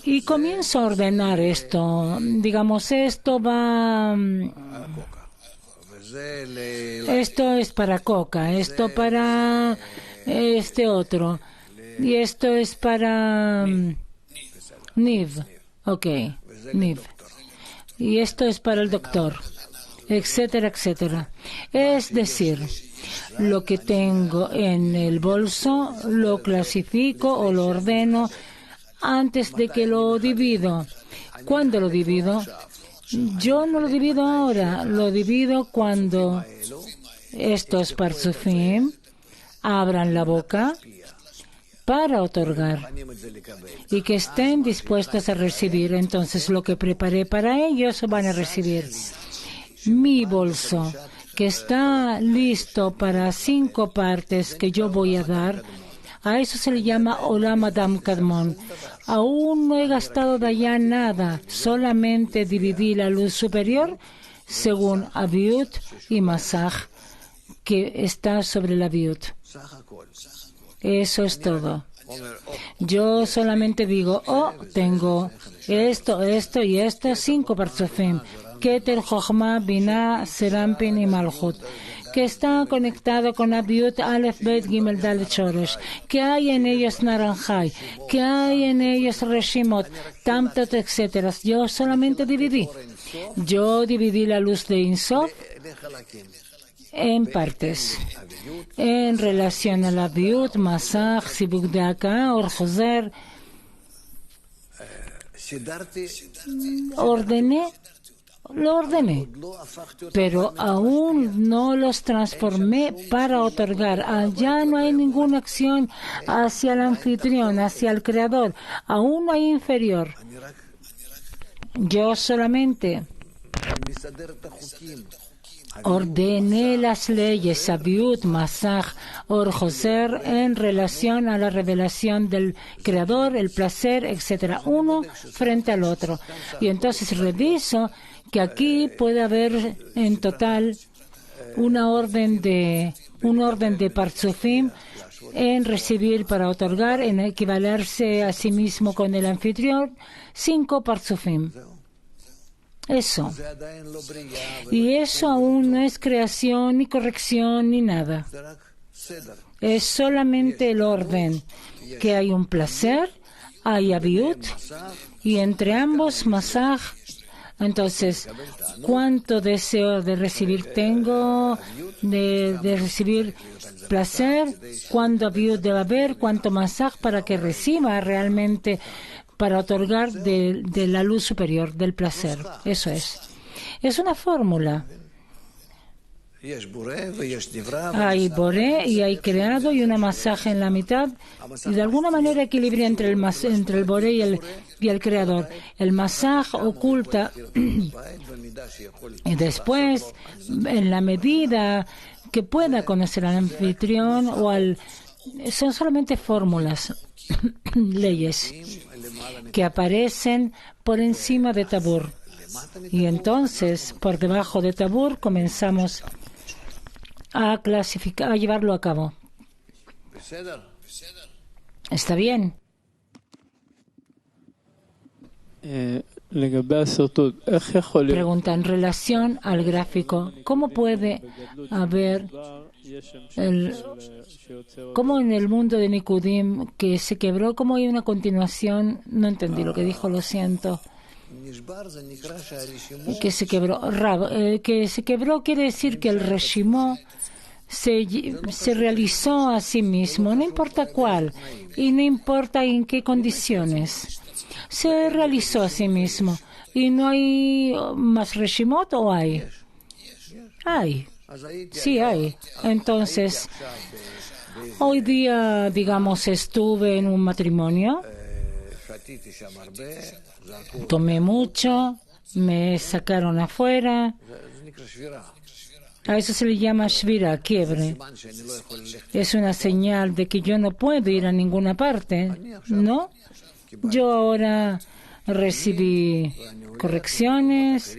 y comienzo a ordenar esto. Digamos, esto es para Coca, esto para este otro, y esto es para Niv, Niv, y esto es para el doctor, etcétera, etcétera. Es decir, lo que tengo en el bolso lo clasifico o lo ordeno antes de que lo divido. ¿Cuándo lo divido? Yo no lo divido ahora, lo divido cuando estos Parsufim abran la boca para otorgar y que estén dispuestos a recibir. Entonces, lo que preparé para ellos van a recibir. Mi bolso, que está listo para 5 partes que yo voy a dar, a eso se le llama Olam Adam Kadmon. Aún no he gastado de allá nada, solamente dividí la luz superior según Aviut y Masaj, que está sobre la Aviut. Eso es todo. Yo solamente digo, tengo esto y esto, 5 Parsufim, Keter, Jochma, Binah, Serampin y Malchut, que está conectado con Abiut Aleph Bet Gimel Dalet Shoresh, que hay en ellos Naranjai, que hay en ellos Reshimot, Tamtot, etc. Yo solamente dividí. Yo dividí la luz de Insof en partes, en relación a la Abiut, Masach, Sibuk de Aka, Or Joser. Lo ordené, pero aún no los transformé para otorgar. Ya no hay ninguna acción hacia el anfitrión, hacia el creador. Aún no hay inferior. Yo solamente ordené las leyes, Abiut, Masach, Or Joser, en relación a la revelación del Creador, el placer, etc., uno frente al otro. Y entonces reviso que aquí puede haber en total un orden de Partzufim en recibir para otorgar, en equivalerse a sí mismo con el anfitrión, 5 Partzufim. Eso. Y eso aún no es creación, ni corrección, ni nada. Es solamente el orden, que hay un placer, hay Abiut, y entre ambos Masach. Entonces, ¿cuánto deseo de recibir tengo, de recibir placer? ¿Cuánto Abiut debe haber? ¿Cuánto Masach para que reciba realmente, para otorgar de la luz superior, del placer? Eso es. Es una fórmula. Hay Boré y hay creado y una masaje en la mitad, y de alguna manera equilibra entre el Boré y el creador. El masaje oculta y después, en la medida que pueda conocer al anfitrión son solamente fórmulas, leyes que aparecen por encima de Tabur. Y entonces, por debajo de Tabur, comenzamos a clasificar, a llevarlo a cabo. ¿Está bien? Pregunta en relación al gráfico. ¿Cómo puede haber cómo en el mundo de Nikudim que se quebró, cómo hay una continuación? No entendí lo que dijo, lo siento. Que se quebró. Que se quebró quiere decir que el Reshimó se realizó a sí mismo, no importa cuál y no importa en qué condiciones. Se realizó a sí mismo. ¿Y no hay más Reshimot o hay? Hay. Sí, hay. Entonces, hoy día, digamos, estuve en un matrimonio. Tomé mucho, me sacaron afuera. A eso se le llama shvira, quiebre. Es una señal de que yo no puedo ir a ninguna parte, ¿no? Yo ahora recibí correcciones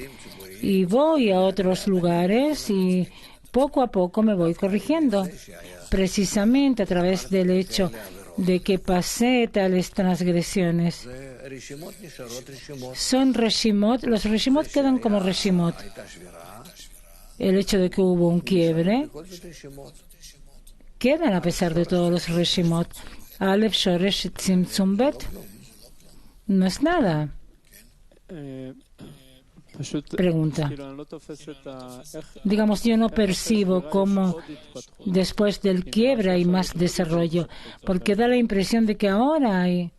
y voy a otros lugares y poco a poco me voy corrigiendo, precisamente a través del hecho de que pasé tales transgresiones. Son Reshimot, los Reshimot quedan como Reshimot. El hecho de que hubo un quiebre, quedan a pesar de todos los Reshimot. Aleph, Shoresh, Tzimtzum, Bet. No es nada. Pregunta. Digamos, yo no percibo cómo después del quiebre hay más desarrollo, porque da la impresión de que ahora hay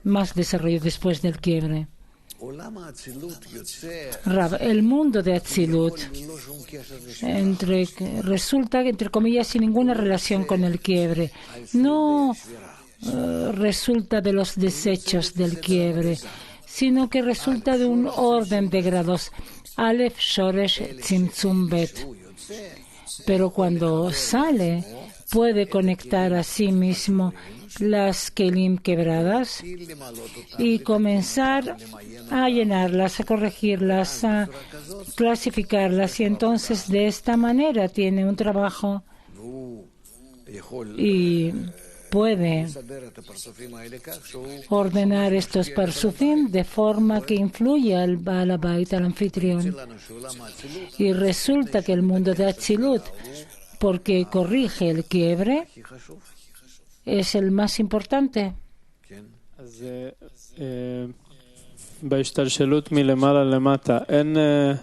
más desarrollo después del quiebre. Rab, el mundo de Atzilut resulta, entre comillas, sin ninguna relación con el quiebre. No resulta de los desechos del quiebre, sino que resulta de un orden de grados. Aleph, Shoresh, Tzimtzum, Bet. Pero cuando sale, puede conectar a sí mismo las kelim quebradas y comenzar a llenarlas, a corregirlas, a clasificarlas, y entonces de esta manera tiene un trabajo y puede ordenar estos parsufim de forma que influye al Baal Habait, al anfitrión. Y resulta que el mundo de Atzilut, porque corrige el quiebre, es el más importante.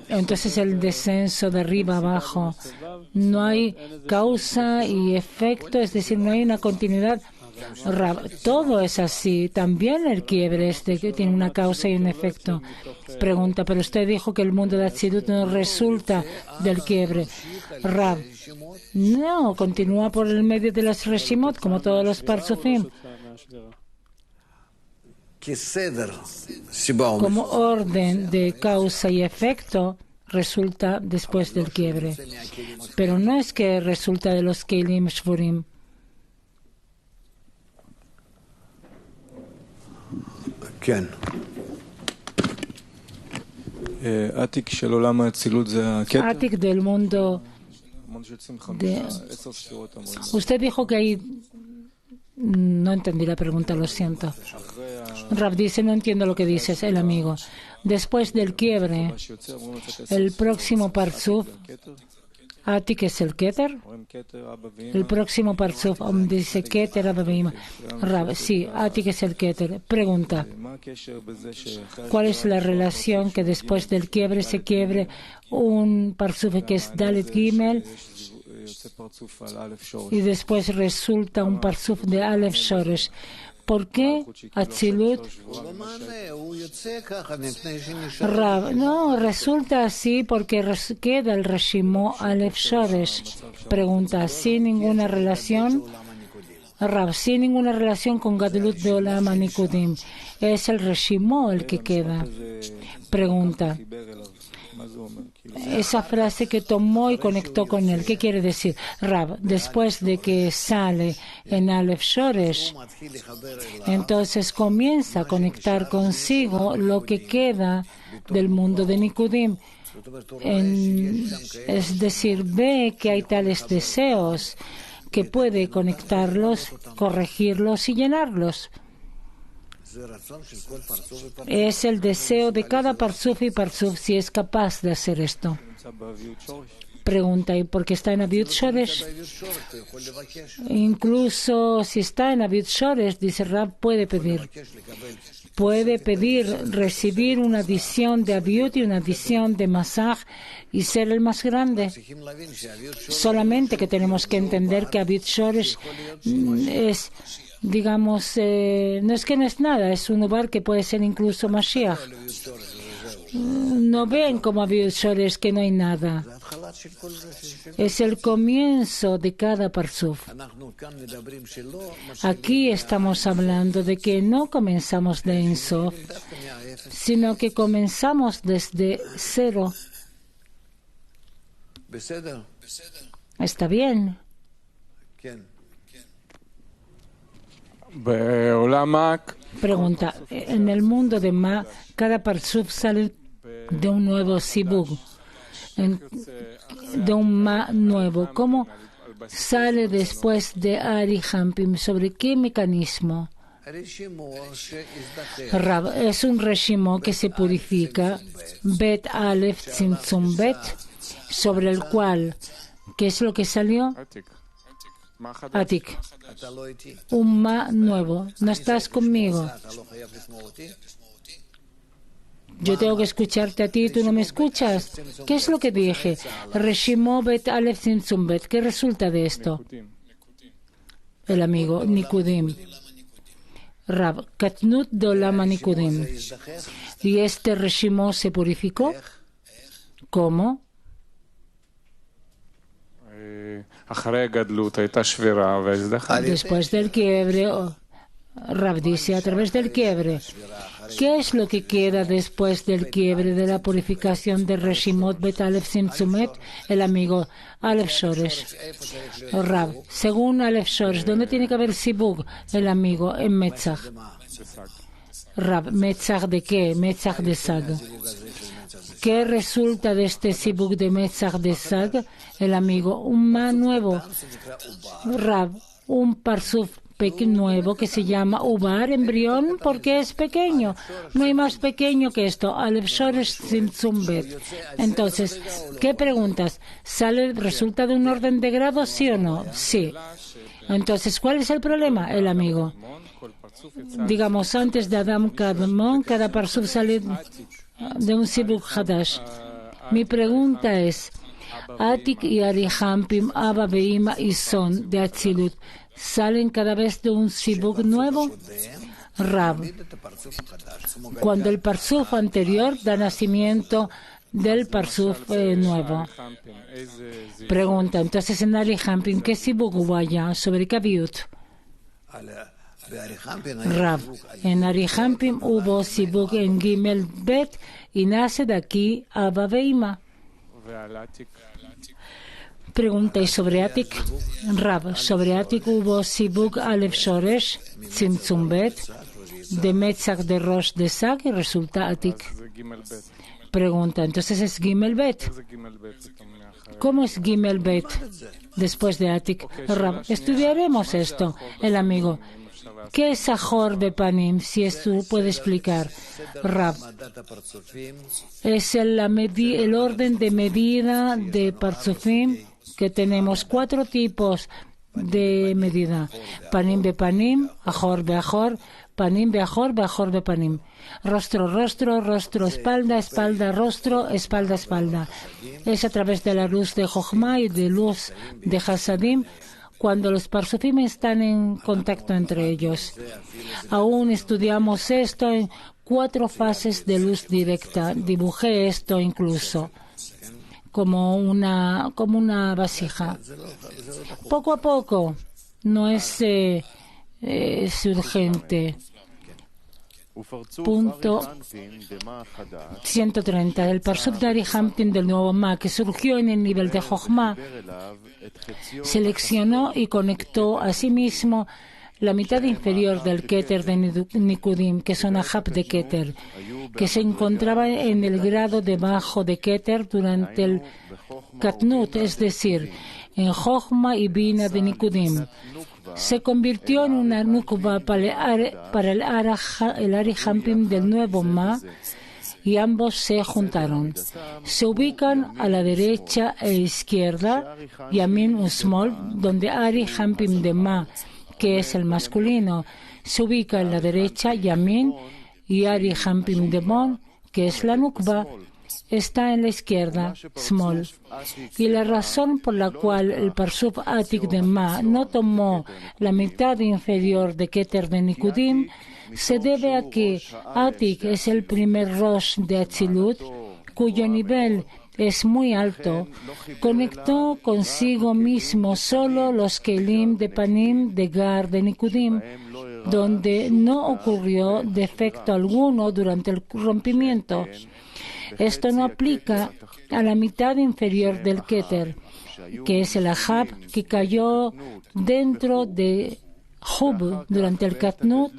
Entonces el descenso de arriba abajo, no hay causa y efecto, es decir, no hay una continuidad. Todo es así. También el quiebre que tiene una causa y un efecto. Pregunta, pero usted dijo que el mundo de Atzilut no resulta del quiebre. Rab, no, continúa por el medio de las Reshimot, como todos los Parsufim. Como orden de causa y efecto, resulta después del quiebre. Pero no es que resulta de los Keilim Shvurim. Atik del mundo de... Usted dijo que hay... No entendí la pregunta, lo siento. Rav dice, no entiendo lo que dices, el amigo. Después del quiebre, el próximo parsuf, Atik es el Keter. El próximo parsuf dice Keter Ababim. Rav, sí, Atik es el Keter. Pregunta, ¿cuál es la relación que después del quiebre se quiebre un parsuf que es Dalet Gimel y después resulta un parsuf de Aleph Shoresh? ¿Por qué Atzilut? Rav, no, resulta así porque queda el Reshimó Aleph Shoresh. Pregunta, ¿sin ninguna relación? Rav, sin ninguna relación con Gadlut de Olam Anikudim. Es el Reshimó el que queda. Pregunta, esa frase que tomó y conectó con él, ¿qué quiere decir? Rav, después de que sale en Aleph Shoresh, entonces comienza a conectar consigo lo que queda del mundo de Nikudim. Es decir, ve que hay tales deseos que puede conectarlos, corregirlos y llenarlos. Es el deseo de cada parsuf y parsuf si es capaz de hacer esto. Pregunta, ¿y por qué está en Aviut Shoresh? Incluso si está en Aviut Shoresh, dice Rab, puede pedir. Puede pedir recibir una adición de Aviut y una adición de Masaj y ser el más grande. Solamente que tenemos que entender que Aviut Shoresh es... Digamos, no es que no es nada, es un lugar que puede ser incluso Mashiach. No ven como Aviut Shoresh que no hay nada. Es el comienzo de cada parsuf. Aquí estamos hablando de que no comenzamos de Ein Sof, sino que comenzamos desde cero. ¿Está bien? Pregunta, en el mundo de Ma, cada parsuf sale de un nuevo sibug, de un Ma nuevo. ¿Cómo sale después de Ari Hampim? ¿Sobre qué mecanismo? Rab, es un reshimo que se purifica, Bet Aleph Tzimtzum Bet, sobre el cual, ¿qué es lo que salió? Atik, un Ma nuevo. ¿No estás conmigo? Yo tengo que escucharte a ti y tú no me escuchas. ¿Qué es lo que dije? Reshimo Bet Aleph Tzimtzum Bet. ¿Qué resulta de esto? El amigo Nikudim. Rab, Katnut de Olam Nikudim. ¿Y este Reshimo se purificó? ¿Cómo? Después del quiebre, Rab dice, a través del quiebre. ¿Qué es lo que queda después del quiebre de la purificación de Reshimot Bet Aleph Tzimtzumet? El amigo Aleph Shoresh. Rab, según Aleph Shoresh, ¿dónde tiene que haber Sibug? El amigo en Metzach. Rab, ¿Metzach de qué? Metzach de Sag. ¿Qué resulta de este Sibug de Metzach de Sag? El amigo, un Ma nuevo. Rab, un parsuf nuevo que se llama Ubar, embrión, porque es pequeño. No hay más pequeño que esto. Aleph Shoresh Tzimtzum Bet. Entonces, ¿qué preguntas? ¿Resulta de un orden de grado, sí o no? Sí. Entonces, ¿cuál es el problema? El amigo. Digamos, antes de Adam Kadmon, cada parsuf sale de un Sibuk Hadash. Mi pregunta es, Atik y Arihampim, Abba, Beima y Son de Atzilut, ¿salen cada vez de un Sibuk nuevo? Rab. Cuando el parsuf anterior da nacimiento del parsuf nuevo. Pregunta, entonces en Arihampim, ¿qué Sibuk hubo allá sobre Kaviut? Rab. En Arihampim hubo Sibuk en Gimel Bet y nace de aquí Abba Beima. Pregunta, ¿y sobre Atik? Rab, sobre Atik hubo Sibuk Aleph Shoresh, Tzimtzum Bet, de Metzach de Rosh de Sag y resulta Atik. Pregunta, entonces es Gimel Bet. ¿Cómo es Gimel Bet después de Atik? Rab, estudiaremos esto. El amigo, ¿qué es Ahor Bepanim? Si esto puede explicar. Rab, es el orden de medida de Parzufim, que tenemos 4 tipos de medida. Panim Bepanim, Ahor Beahor, Panim Beahor, Beahor Bepanim. Rostro, rostro, rostro, espalda, espalda, rostro, espalda, espalda. Es a través de la luz de Jochma y de luz de Hasadim, cuando los parsufim están en contacto entre ellos. Aún estudiamos esto en 4 fases de luz directa. Dibujé esto incluso como una vasija. Poco a poco, no es urgente. Punto 130. El parsuf de Arihampim del nuevo Ma, que surgió en el nivel de Jochma, seleccionó y conectó a sí mismo la mitad inferior del Keter de Nikudim, que son Ahab de Keter, que se encontraba en el grado debajo de Keter durante el Katnut, es decir, en Jochma y Bina de Nikudim. Se convirtió en una Nukba para el Arihampim del nuevo Ma, y ambos se juntaron. Se ubican a la derecha e izquierda, Yamin Usmol, donde Arihampim de Ma, que es el masculino, se ubica en la derecha, Yamin, y Arihampim de Mon, que es la Nukba, está en la izquierda, Small. Y la razón por la cual el parsuf Atik de Ma no tomó la mitad inferior de Keter de Nikudim se debe a que Atik es el primer Rosh de Atzilut, cuyo nivel es muy alto. Conectó consigo mismo solo los Kelim de Panim de Gar de Nikudim, donde no ocurrió defecto alguno durante el rompimiento. Esto no aplica a la mitad inferior del Keter, que es el Ahab que cayó dentro de Hub durante el Katnut,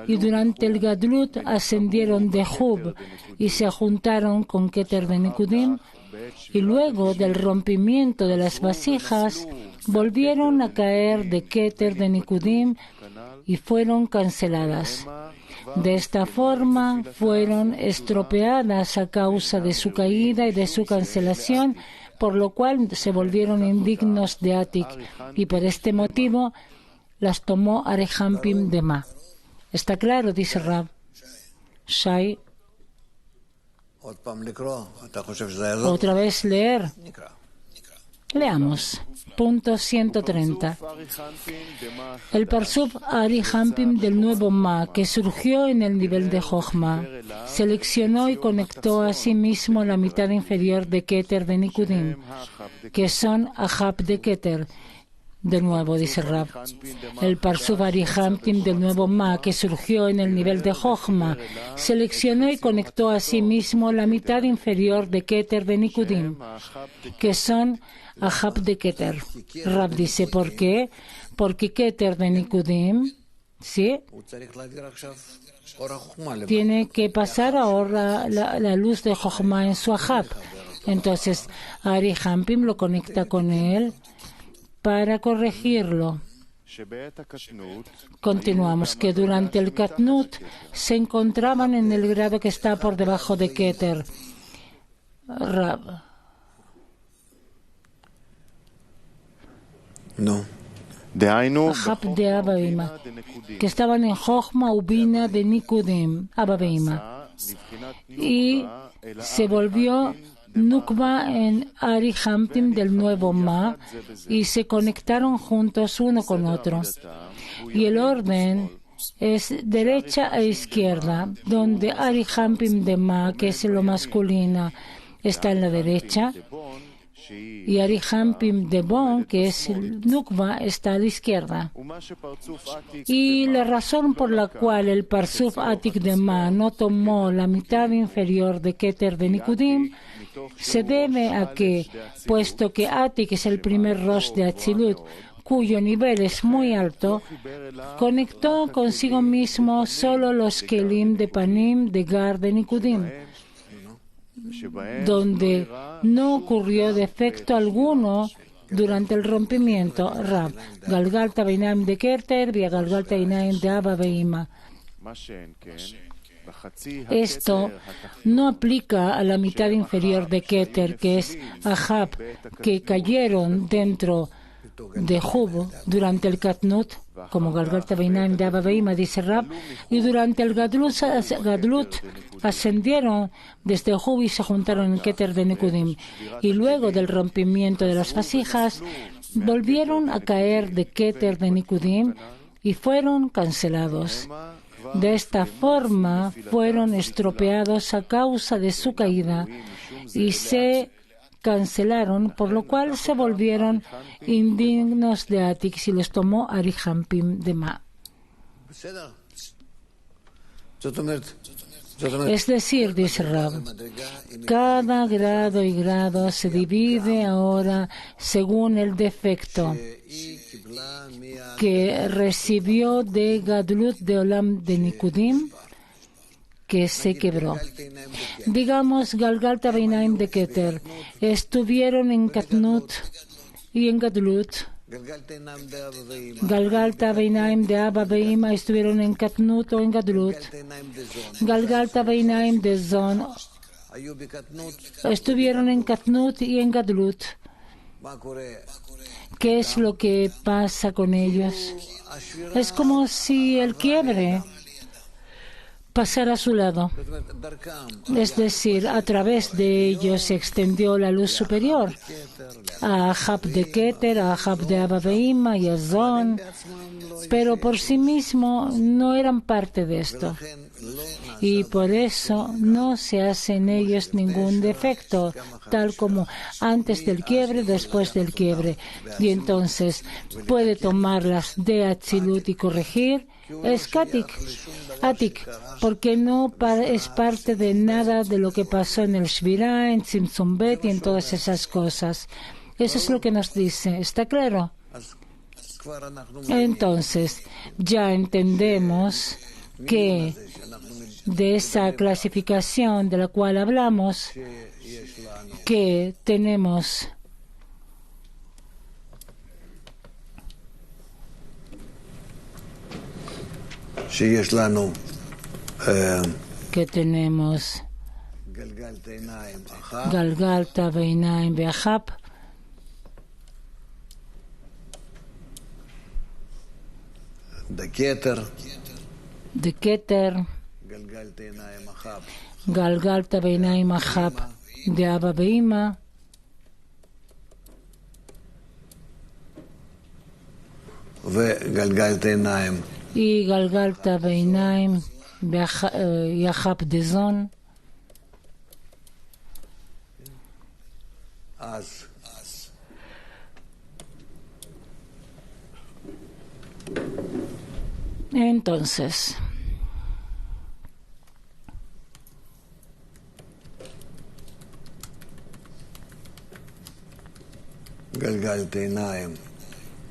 y durante el Gadlut ascendieron de Hub y se juntaron con Keter de Nikudim, y luego del rompimiento de las vasijas volvieron a caer de Keter de Nikudim y fueron canceladas. De esta forma fueron estropeadas a causa de su caída y de su cancelación, por lo cual se volvieron indignos de Atik, y por este motivo las tomó Arihampim de Ma. ¿Está claro? Dice Rab. Shai. Otra vez leer. Leamos. Punto 130. El parsuf Arihampim del nuevo Ma, que surgió en el nivel de Jochma, seleccionó y conectó a sí mismo la mitad inferior de Keter de Nikudim, que son Ahab de Keter. De nuevo, dice Rab, el parsuf Arihampim del nuevo Ma, que surgió en el nivel de Jochma, seleccionó y conectó a sí mismo la mitad inferior de Keter de Nikudim, que son Ahab de Keter. Rab dice, ¿por qué? Porque Keter de Nikudim, ¿sí?, tiene que pasar ahora la luz de Jochma en su Ahab. Entonces, Arihampim lo conecta con él para corregirlo. Continuamos que durante el Katnut se encontraban en el grado que está por debajo de Keter. Rab. No. Ahab de Abba Beima, que estaban en Jochma Ubina de Nikudim, Abba Beima, y se volvió Nukva en Ari Hampim del nuevo Ma, y se conectaron juntos uno con otro. Y el orden es derecha e izquierda, donde Ari Hampim de Ma, que es lo masculino, está en la derecha, y Ari Hampim de Bon, que es el Nukva, está a la izquierda. Y la razón por la cual el Parsuf Atik de Ma no tomó la mitad inferior de Keter de Nikudim se debe a que, puesto que Atik es el primer Rosh de Atzilut, cuyo nivel es muy alto, conectó consigo mismo solo los Kelim de Panim de Gar de Nikudim, donde no ocurrió defecto alguno durante el rompimiento. Rab, Galgalta Beinaim de Keter y Galgalta Beinaim de Abba Beima. Esto no aplica a la mitad inferior de Keter, que es Ahab, que cayeron dentro de Hub durante el Katnut, como Galgalta Beinaim de Abba Beima, dice Rab, y durante el Gadlut ascendieron desde Hub y se juntaron en Keter de Nikudim, y luego del rompimiento de las vasijas volvieron a caer de Keter de Nikudim y fueron cancelados. De esta forma fueron estropeados a causa de su caída y se cancelaron, por lo cual se volvieron indignos de Atik y los tomó Ari Hampim de Ma. Es decir, dice Rab, cada grado y grado se divide ahora según el defecto que recibió de Gadlut de Olam de Nikudim, que se quebró. Digamos, Galgalta Beinaim de Keter estuvieron en Katnut y en Gadlut. Galgalta Beinaim de Abba Beima estuvieron en Katnut o en Gadlut. Galgalta Beinaim de Zon estuvieron en Katnut y en Gadlut. ¿Qué es lo que pasa con ellos? Es como si el quiebre pasara a su lado. Es decir, a través de ellos se extendió la luz superior a Ahab de Keter, a Ahab de Abba Beima y a Zon, pero por sí mismo no eran parte de esto. Y por eso no se hace en ellos ningún defecto, tal como antes del quiebre, después del quiebre. Y entonces puede tomarlas de Atzilut y corregir. Es Atik, porque no es parte de nada de lo que pasó en el Shvirá, en Tzimtzum Bet y en todas esas cosas. Eso es lo que nos dice. ¿Está claro? Entonces, ya entendemos que de esa clasificación de la cual hablamos, que tenemos Galgalta Beinaim de Ahab, de Keter, Galgalta Beinaim Ahab de Abba Beima, y Galgalta Beinaim y Ahab de Zon. Entonces,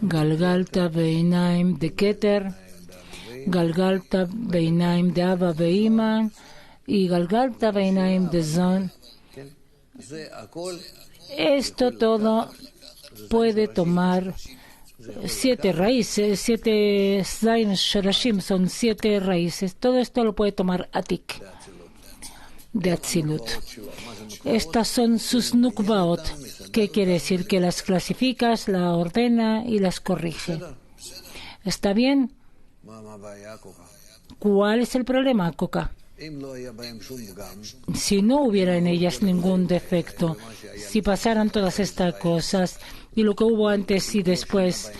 Galgalta Beinaim de Keter, Galgalta Beinaim de Abba Beima y Galgalta Beinaim de Zon. Esto todo puede tomar 7 raíces, 7 Zain Shorashim, son 7 raíces. Todo esto lo puede tomar Atik de Atzilut. Estas son sus Nukbaot. ¿Qué quiere decir? Que las clasificas, las ordena y las corrige. ¿Está bien? ¿Cuál es el problema, Coca? Si no hubiera en ellas ningún defecto, si pasaran todas estas cosas y lo que hubo antes y después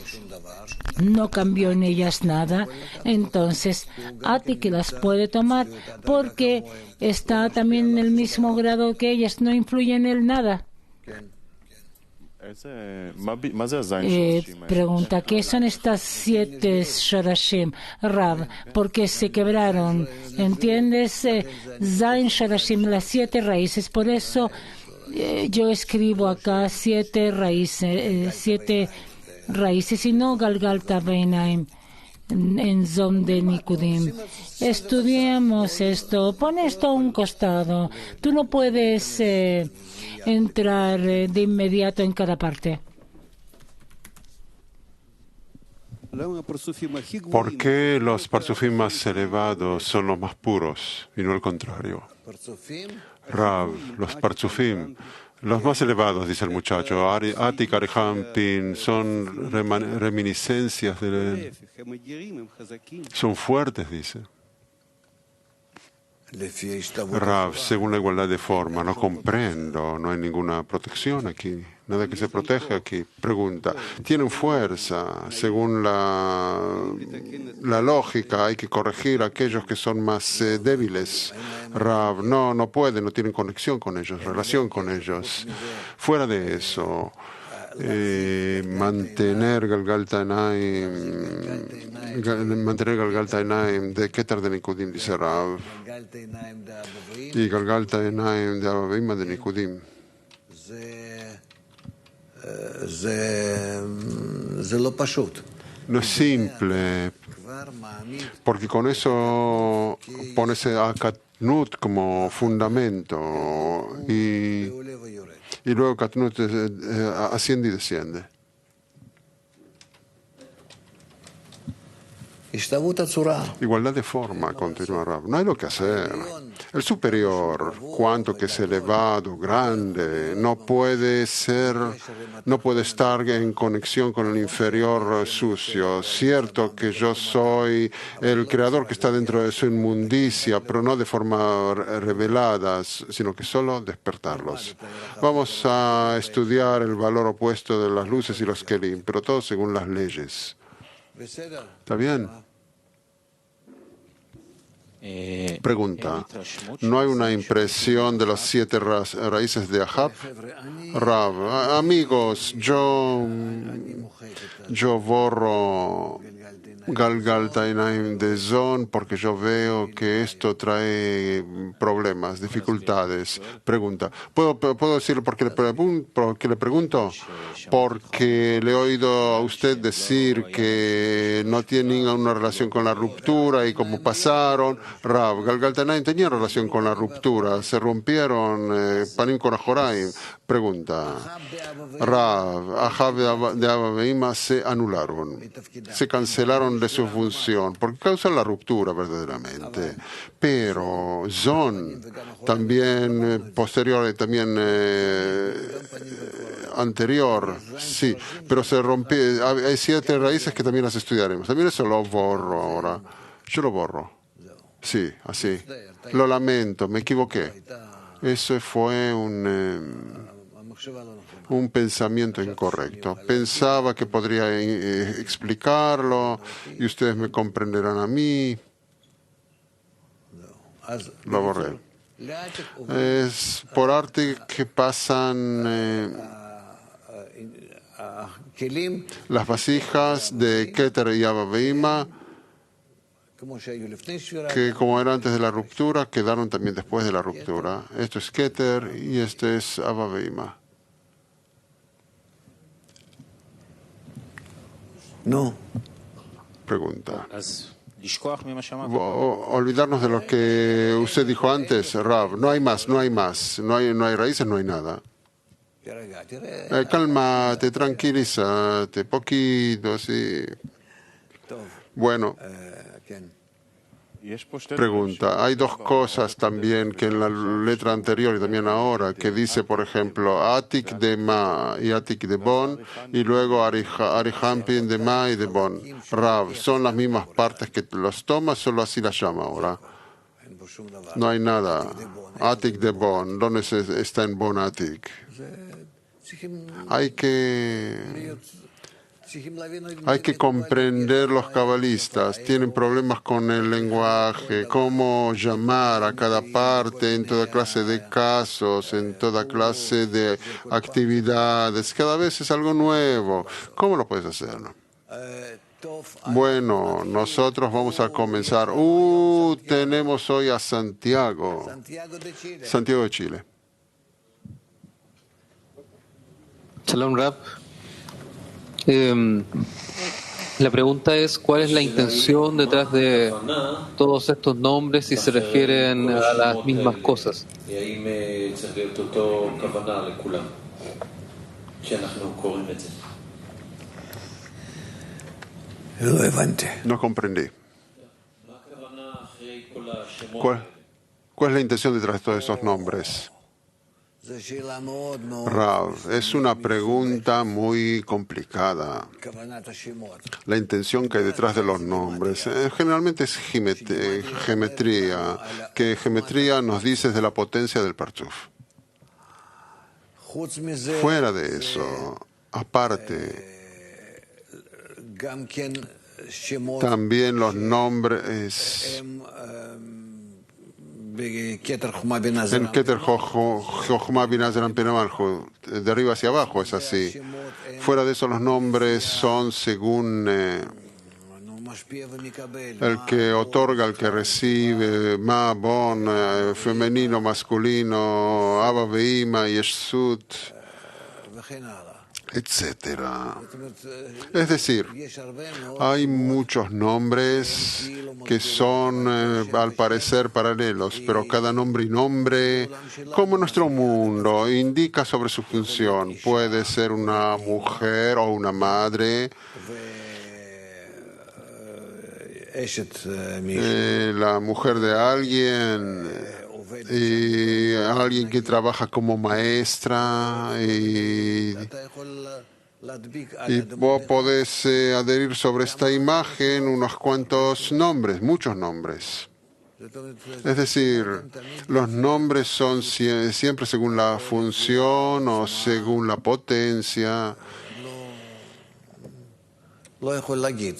no cambió en ellas nada, entonces Atik las puede tomar porque está también en el mismo grado que ellas, no influye en él nada. Pregunta, ¿qué son estas 7 Shorashim? Rav, porque se quebraron, ¿entiendes? Zain Shorashim, las 7 raíces, por eso yo escribo acá 7 raíces y no Galgalta Beinaim en Zom de Nikudim. Estudiemos esto, pon esto a un costado. Tú no puedes entrar de inmediato en cada parte. ¿Por qué los parzufim más elevados son los más puros y no el contrario? Rav, los parzufim, los más elevados, dice el muchacho, Atik, Arihampin, son reminiscencias son fuertes, dice. Rav, según la igualdad de forma, no comprendo, no hay ninguna protección aquí, nada que se protege aquí. Pregunta, tienen fuerza, según la lógica, hay que corregir a aquellos que son más débiles. Rav, no pueden, no tienen conexión con ellos, relación con ellos. Fuera de eso, mantener Galgalta Enaim de Keter de Nikudim, dice Rav, y Galgalta Enaim de Abba Veima de Nikudim. No es simple, porque con eso pones a Katnut como fundamento y luego Katnut asciende y desciende. Igualdad de forma, continúa Rav. No hay lo que hacer. El superior, cuanto que es elevado, grande, no puede estar en conexión con el inferior sucio. Cierto que yo soy el creador que está dentro de su inmundicia, pero no de forma revelada, sino que solo despertarlos. Vamos a estudiar el valor opuesto de las luces y los kelim, pero todo según las leyes. ¿Está bien? Pregunta, ¿no hay una impresión de las 7 raíces de Ahab? Rav, amigos, yo borro Galgalta Enaim de Zon porque yo veo que esto trae problemas, dificultades. Pregunta, ¿puedo decirlo porque le pregunto? Porque le he oído a usted decir que no tiene ninguna relación con la ruptura y como pasaron, Rav, Galgalta Enaim tenía relación con la ruptura, se rompieron Panim con Ajoraim. Pregunta, Rav, Ahab de Abba Veima se anularon, se cancelaron de su función, porque causan la ruptura verdaderamente. Pero Zon, también posterior y también anterior, sí, pero se rompió. Hay 7 raíces que también las estudiaremos. También eso lo borro ahora. Yo lo borro. Sí, así. Lo lamento, me equivoqué. Eso fue un pensamiento incorrecto. Pensaba que podría explicarlo y ustedes me comprenderán a mí. Lo borré. Es por arte que pasan las vasijas de Keter y Abba Veima, que como era antes de la ruptura, quedaron también después de la ruptura. Esto es Keter y este es Abba Veima. No. Pregunta. Olvidarnos de lo que usted dijo antes, Rav. No hay más. No hay raíces, no hay nada. Cálmate, tranquilízate, poquito, sí. Bueno, pregunta, hay dos cosas también que en la letra anterior y también ahora, que dice, por ejemplo, Atik de Ma y Atik de Bon, y luego Arihampin de Ma y de Bon. Rav, ¿son las mismas partes que los tomas? Solo así las llama ahora. No hay nada. Atik de Bon, ¿dónde está en Bon Atik? Hay que comprender los cabalistas. Tienen problemas con el lenguaje, cómo llamar a cada parte en toda clase de casos, en toda clase de actividades. Cada vez es algo nuevo. ¿Cómo lo puedes hacer? Bueno, nosotros vamos a comenzar. Tenemos hoy a Santiago. Santiago de Chile. Shalom Rab. La pregunta es, ¿cuál es la intención detrás de todos estos nombres si se refieren a las mismas cosas? No comprendí. ¿Cuál es la intención detrás de todos esos nombres? Rav, es una pregunta muy complicada. La intención que hay detrás de los nombres generalmente es geometría, que geometría nos dice de la potencia del Parchuf. Fuera de eso, aparte, también los nombres en Keter Jochma Binah Zeran Pina Malchut, de arriba hacia abajo es así. Fuera de eso los nombres son según el que otorga, el que recibe, Ma, Bon, femenino, masculino, Abba, Beima, Yeshut, etcétera. Es decir, hay muchos nombres que son al parecer paralelos, pero cada nombre y nombre, como nuestro mundo, indica sobre su función. Puede ser una mujer o una madre, la mujer de alguien, y alguien que trabaja como maestra, y vos podés adherir sobre esta imagen unos cuantos nombres, muchos nombres. Es decir, los nombres son siempre según la función o según la potencia.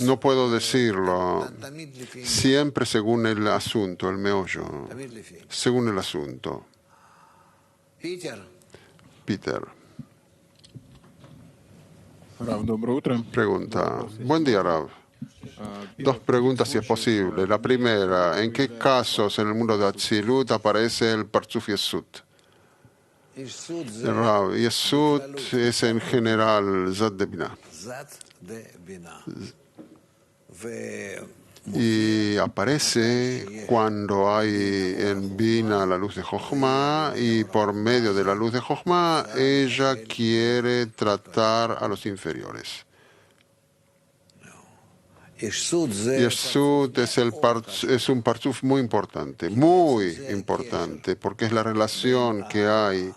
No puedo decirlo. Siempre según el asunto, el meollo. Según el asunto. Peter. Pregunta. Buen día, Rav. Dos preguntas si es posible. La primera, ¿en qué casos en el mundo de Atzilut aparece el Partzuf Yesut? Rav, Yesut es en general Zat de Binah. Y aparece cuando hay en Bina la luz de Jochma, y por medio de la luz de Jochma ella quiere tratar a los inferiores. Yesud es un partzuf muy importante, porque es la relación que hay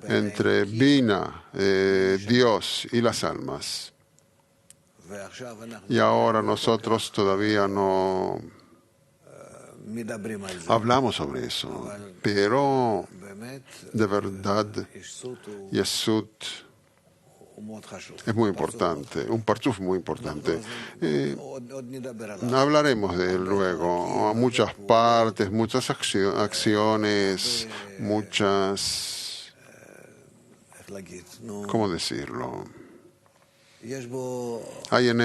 entre Bina, Dios, y las almas. Y ahora nosotros todavía no hablamos sobre eso, pero de verdad Yesud es muy importante, un partzuf muy importante. Hablaremos de él luego. Muchas partes, muchas acciones, muchas... ¿Cómo decirlo? Hay en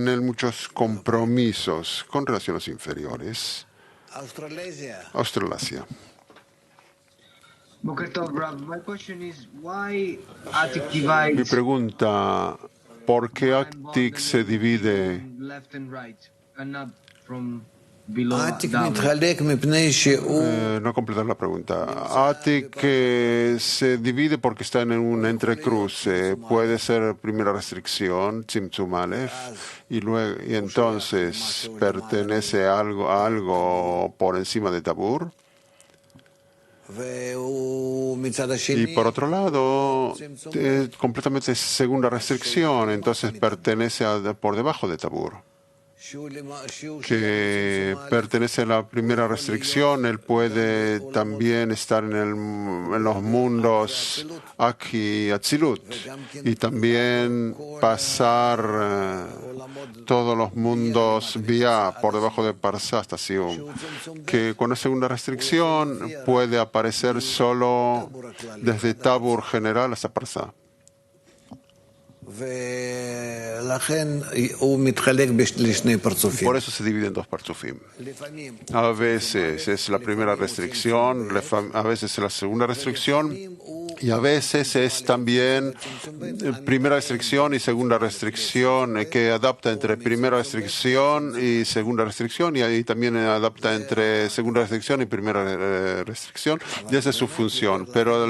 él muchos compromisos con relación a los inferiores. Australasia. Mi pregunta, ¿por qué Atik se divide Atik mitchalek mipnei she'u No completar la pregunta. Atik se divide porque está en un entrecruce. Puede ser primera restricción, Tzimtzum Aleph, y entonces pertenece a algo por encima de Tabur. Y por otro lado, completamente segunda restricción, entonces pertenece por debajo de Tabur. Que pertenece a la primera restricción, él puede también estar en los mundos Ak y Atzilut, y también pasar todos los mundos Bia por debajo de Parsa hasta Sium, que con la segunda restricción puede aparecer solo desde Tabur general hasta Parsa. Por eso se divide en dos parzufim. A veces es la primera restricción, a veces es la segunda restricción, y a veces es también primera restricción y segunda restricción, que adapta entre primera restricción y segunda restricción, y ahí también adapta entre segunda restricción y primera restricción, y esa es su función. Pero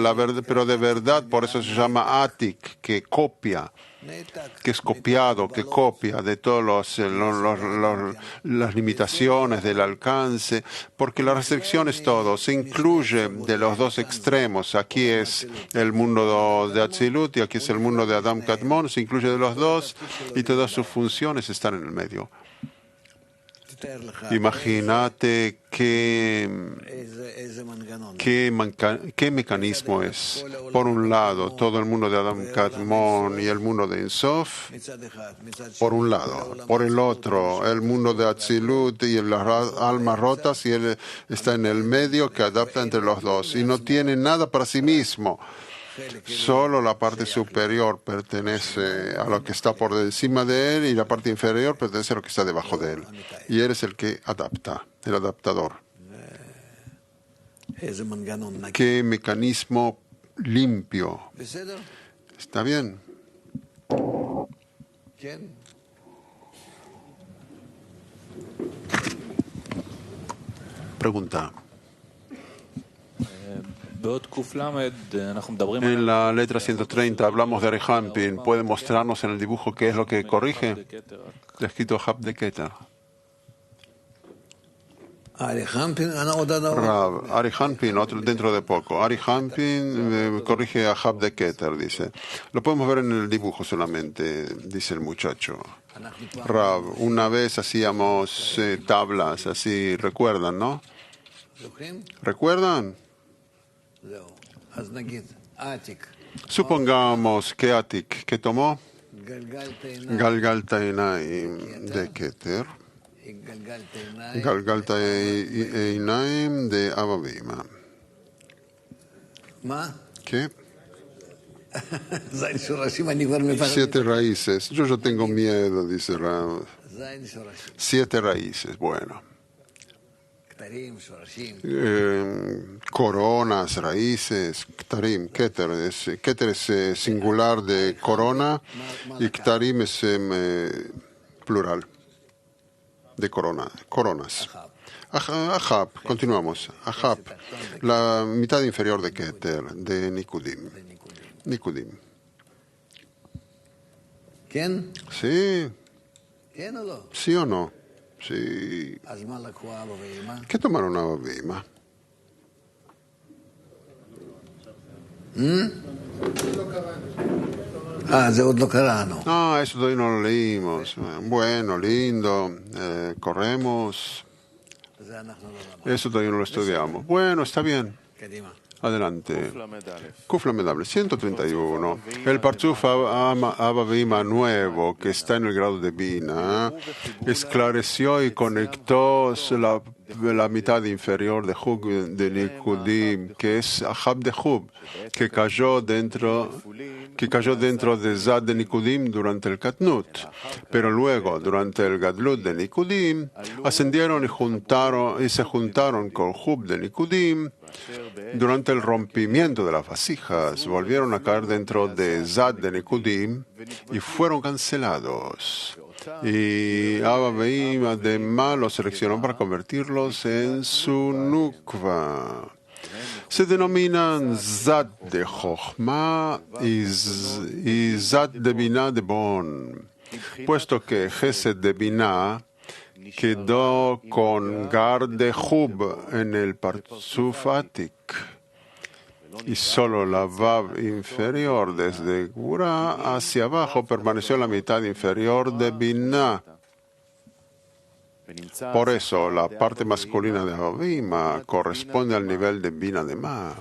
de verdad, por eso se llama Atik, que copia, que es copiado, que copia de todas las limitaciones del alcance, porque la restricción es todo, se incluye de los dos extremos. Aquí es el mundo de Atzilut y aquí es el mundo de Adam Kadmon, se incluye de los dos y todas sus funciones están en el medio. Imagínate qué mecanismo es. Por un lado, todo el mundo de Adam Kadmon y el mundo de Ein Sof, por un lado. Por el otro, el mundo de Atzilut y las almas rotas, y él está en el medio que adapta entre los dos. Y no tiene nada para sí mismo. Solo la parte superior pertenece a lo que está por encima de él y la parte inferior pertenece a lo que está debajo de él. Y él es el que adapta, el adaptador. ¿Qué mecanismo limpio? ¿Está bien? Pregunta. En la letra 130 hablamos de Arihampin. ¿Puede mostrarnos en el dibujo qué es lo que corrige? Está escrito Hab de Keter. Arihampin, otro dentro de poco. Arihampin corrige a Hab de Keter, dice. Lo podemos ver en el dibujo solamente, dice el muchacho. Rab, una vez hacíamos tablas así, recuerdan, ¿no? ¿Recuerdan? Supongamos que Atik, ¿qué tomó? Galgalta Einaim de Keter, Galgalta Einaim de Abavima. ¿Qué? 7 raíces. Yo tengo miedo, dice Ram. 7 raíces, bueno. Coronas, raíces, Ktarim, Keter es singular de corona y Ktarim es plural de coronas. Ahab, continuamos. Ahab, la mitad inferior de Keter, de Nikudim. ¿Quién? Sí. ¿Quién o no? ¿Sí o no? Sí. ¿Qué tomaron a Abavima? Eso todavía no lo leímos. Bueno, lindo. Corremos. Eso todavía no lo estudiamos. Bueno, está bien. Adelante. Kufla Medable, 131. El Parzuf Abavima nuevo, que está en el grado de Bina, esclareció y conectó la mitad inferior de Hub de Nikudim, que es Ahab de Hub, que cayó dentro de Zad de Nikudim durante el Katnut. Pero luego, durante el Gadlut de Nikudim, ascendieron y se juntaron con Hub de Nikudim. Durante el rompimiento de las vasijas, volvieron a caer dentro de Zad de Nikudim y fueron cancelados. Y Abba Veima de Ma los seleccionó para convertirlos en su nukva. Se denominan Zat de Chochma y Zat de Binah de Bon, puesto que Gesed de Binah quedó con Gar de Hub en el Parzuf Atik, y solo la Vav inferior desde Gura hacia abajo permaneció en la mitad inferior de Binah. Por eso, la parte masculina de Abba Veima corresponde al nivel de Binah de Ma,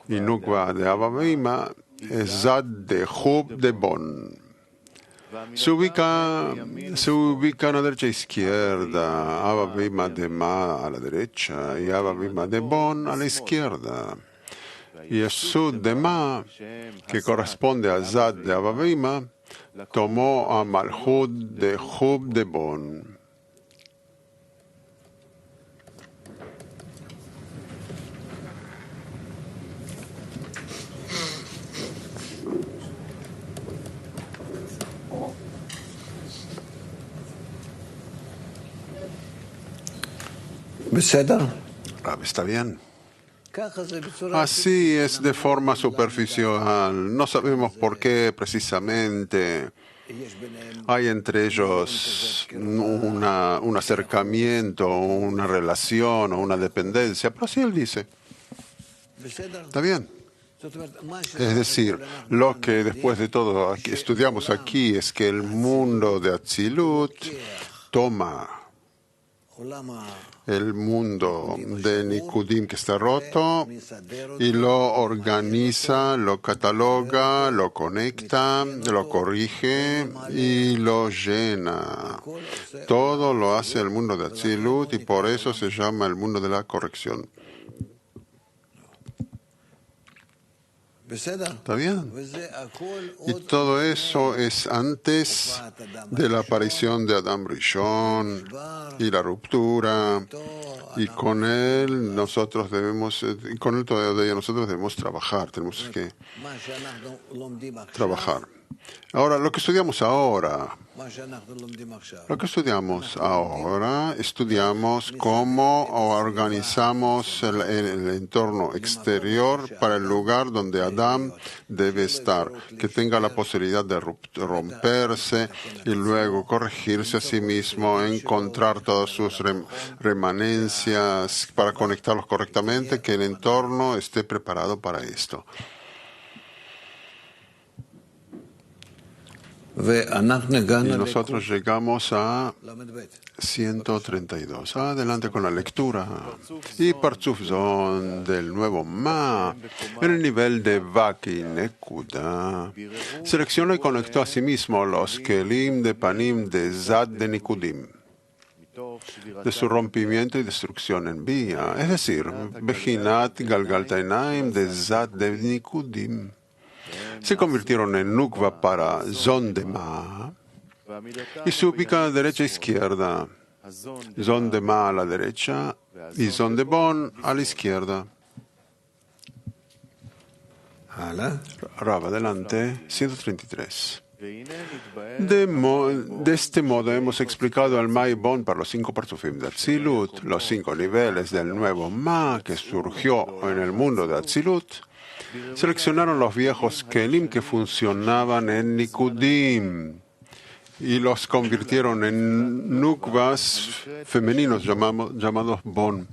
y Nukva de Abba Veima es Zat de Hub de Bon. Se ubica a la derecha e izquierda, Abba Veima de Ma a la derecha y Abba Veima de Bon a la izquierda. Y el Sud de Ma, que corresponde a Zat de Abba Veima, tomó a Malhut de Hub de Bon. Está bien. Así es de forma superficial. No sabemos por qué precisamente hay entre ellos un acercamiento, una relación o una dependencia, pero así él dice. Está bien. Es decir, lo que después de todo estudiamos aquí es que el mundo de Atzilut toma el mundo de Nikudim que está roto y lo organiza, lo cataloga, lo conecta, lo corrige y lo llena. Todo lo hace el mundo de Atzilut y por eso se llama el mundo de la corrección. ¿Está bien? Y todo eso es antes de la aparición de Adam Rishon y la ruptura. Y con él todavía nosotros debemos trabajar, tenemos que trabajar. Ahora, lo que estudiamos ahora, estudiamos cómo organizamos el entorno exterior para el lugar donde Adam debe estar, que tenga la posibilidad de romperse y luego corregirse a sí mismo, encontrar todas sus remanencias para conectarlos correctamente, que el entorno esté preparado para esto. Y nosotros llegamos a 132. Adelante con la lectura. Y Parzuf Zon del nuevo Ma, en el nivel de Vaki Nekuda, seleccionó y conectó a sí mismo los Kelim de Panim de Zat de Nikudim, de su rompimiento y destrucción en vía, es decir, Bejinat Galgaltainaim de Zat de Nikudim. Se convirtieron en Nukva para Zon de Ma y se ubican a derecha e izquierda. Zon de Ma a la derecha y Zon de Bon a la izquierda. Rav, adelante, 133. De este modo hemos explicado el Ma y Bon para los 5 Parzufim de Atzilut, los 5 niveles del nuevo Ma que surgió en el mundo de Atzilut. Seleccionaron los viejos Kelim que funcionaban en Nikudim y los convirtieron en Nukvas femeninos llamados Bon.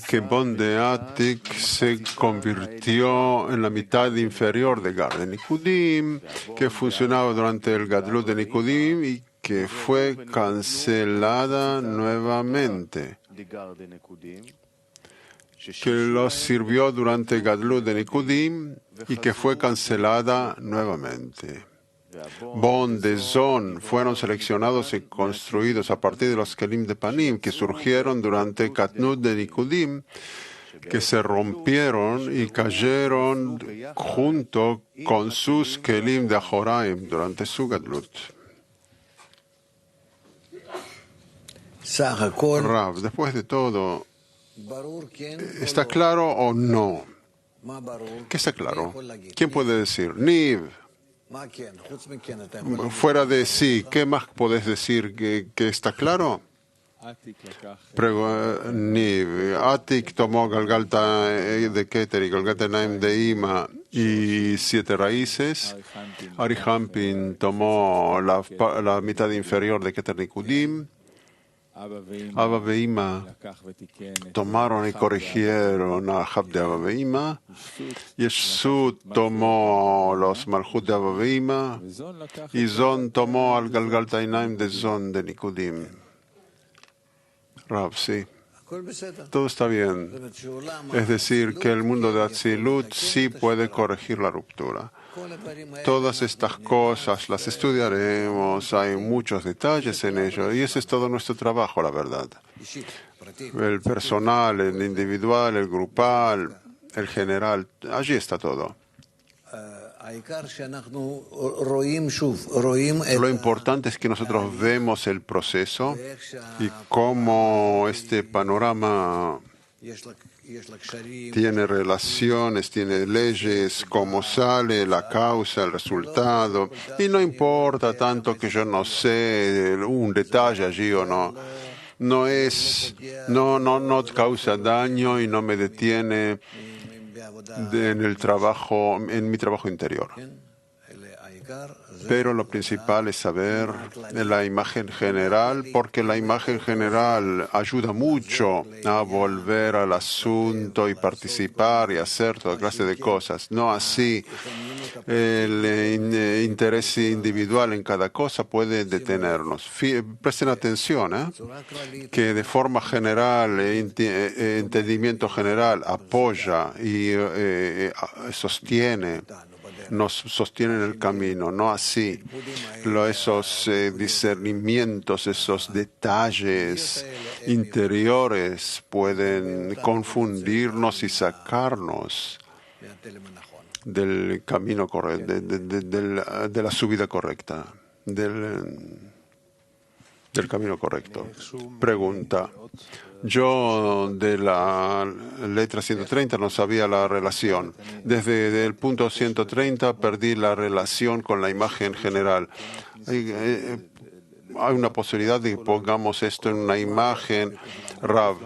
Que Bon de Atik se convirtió en la mitad inferior de Gar de Nikudim, que funcionaba durante el Gadlut de Nikudim y que fue cancelada nuevamente, que los sirvió durante Gadlut de Nikudim y que fue cancelada nuevamente. Bon de Zon fueron seleccionados y construidos a partir de los Kelim de Panim que surgieron durante Katnut de Nikudim, que se rompieron y cayeron junto con sus Kelim de Ajoraim durante su Gadlut. Rav, después de todo, ¿está claro o no? ¿Qué está claro? ¿Quién puede decir? Niv, Fuera de sí, ¿qué más podés decir que está claro? Atik tomó Galgalta de Keter y Galgalta Naim de Ima y 7 raíces. Arihampin tomó la mitad inferior de Keter Nikudim. Abba Veima tomaron y corrigieron a Hab de Abba Veima. Yeshut tomó los Malchut de Abba Veima. Y Zon tomó al Galgalta Naim de Zon de Nikudim. Rav, sí. Todo está bien. Es decir, que el mundo de Atzilut sí puede corregir la ruptura. Todas estas cosas las estudiaremos, hay muchos detalles en ello, y ese es todo nuestro trabajo, la verdad. El personal, el individual, el grupal, el general, allí está todo. Lo importante es que nosotros vemos el proceso y cómo este panorama tiene relaciones, tiene leyes, cómo sale la causa, el resultado. Y no importa tanto que yo no sé un detalle allí o no. No causa daño y no me detiene en mi trabajo interior. Pero lo principal es saber la imagen general, porque la imagen general ayuda mucho a volver al asunto y participar y hacer toda clase de cosas. No así, el interés individual en cada cosa puede detenernos. Presten atención, que de forma general, entendimiento general, apoya y nos sostiene en el camino, no así. Esos discernimientos, esos detalles interiores pueden confundirnos y sacarnos del camino correcto, de la subida correcta, del camino correcto. Pregunta. Yo de la letra 130 no sabía la relación. Desde el punto 130 perdí la relación con la imagen general. Hay una posibilidad de que pongamos esto en una imagen. Rav,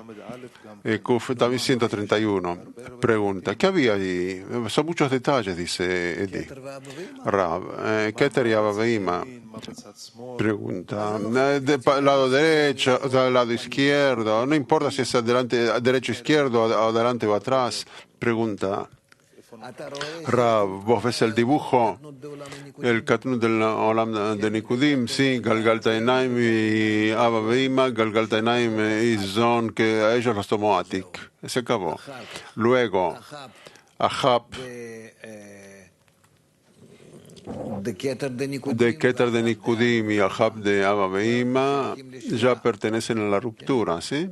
también 131. Pregunta, ¿qué había allí? Son muchos detalles, dice Edi. Rav, Keter y Abba Veima. Pregunta, lado derecho, lado izquierdo, no importa si es derecho, izquierdo, o adelante o atrás. Pregunta, Rav, ¿vos ves el dibujo? El Katnut del Olam de Nikudim, sí, Galgalta Naim y Abba Veima, Galgalta Naim y Zon, que a ellos los tomó Atik. Se acabó. Luego, Ahab de Keter de Nikudim y Ahab de Abba Veima ya pertenecen a la ruptura, ¿sí?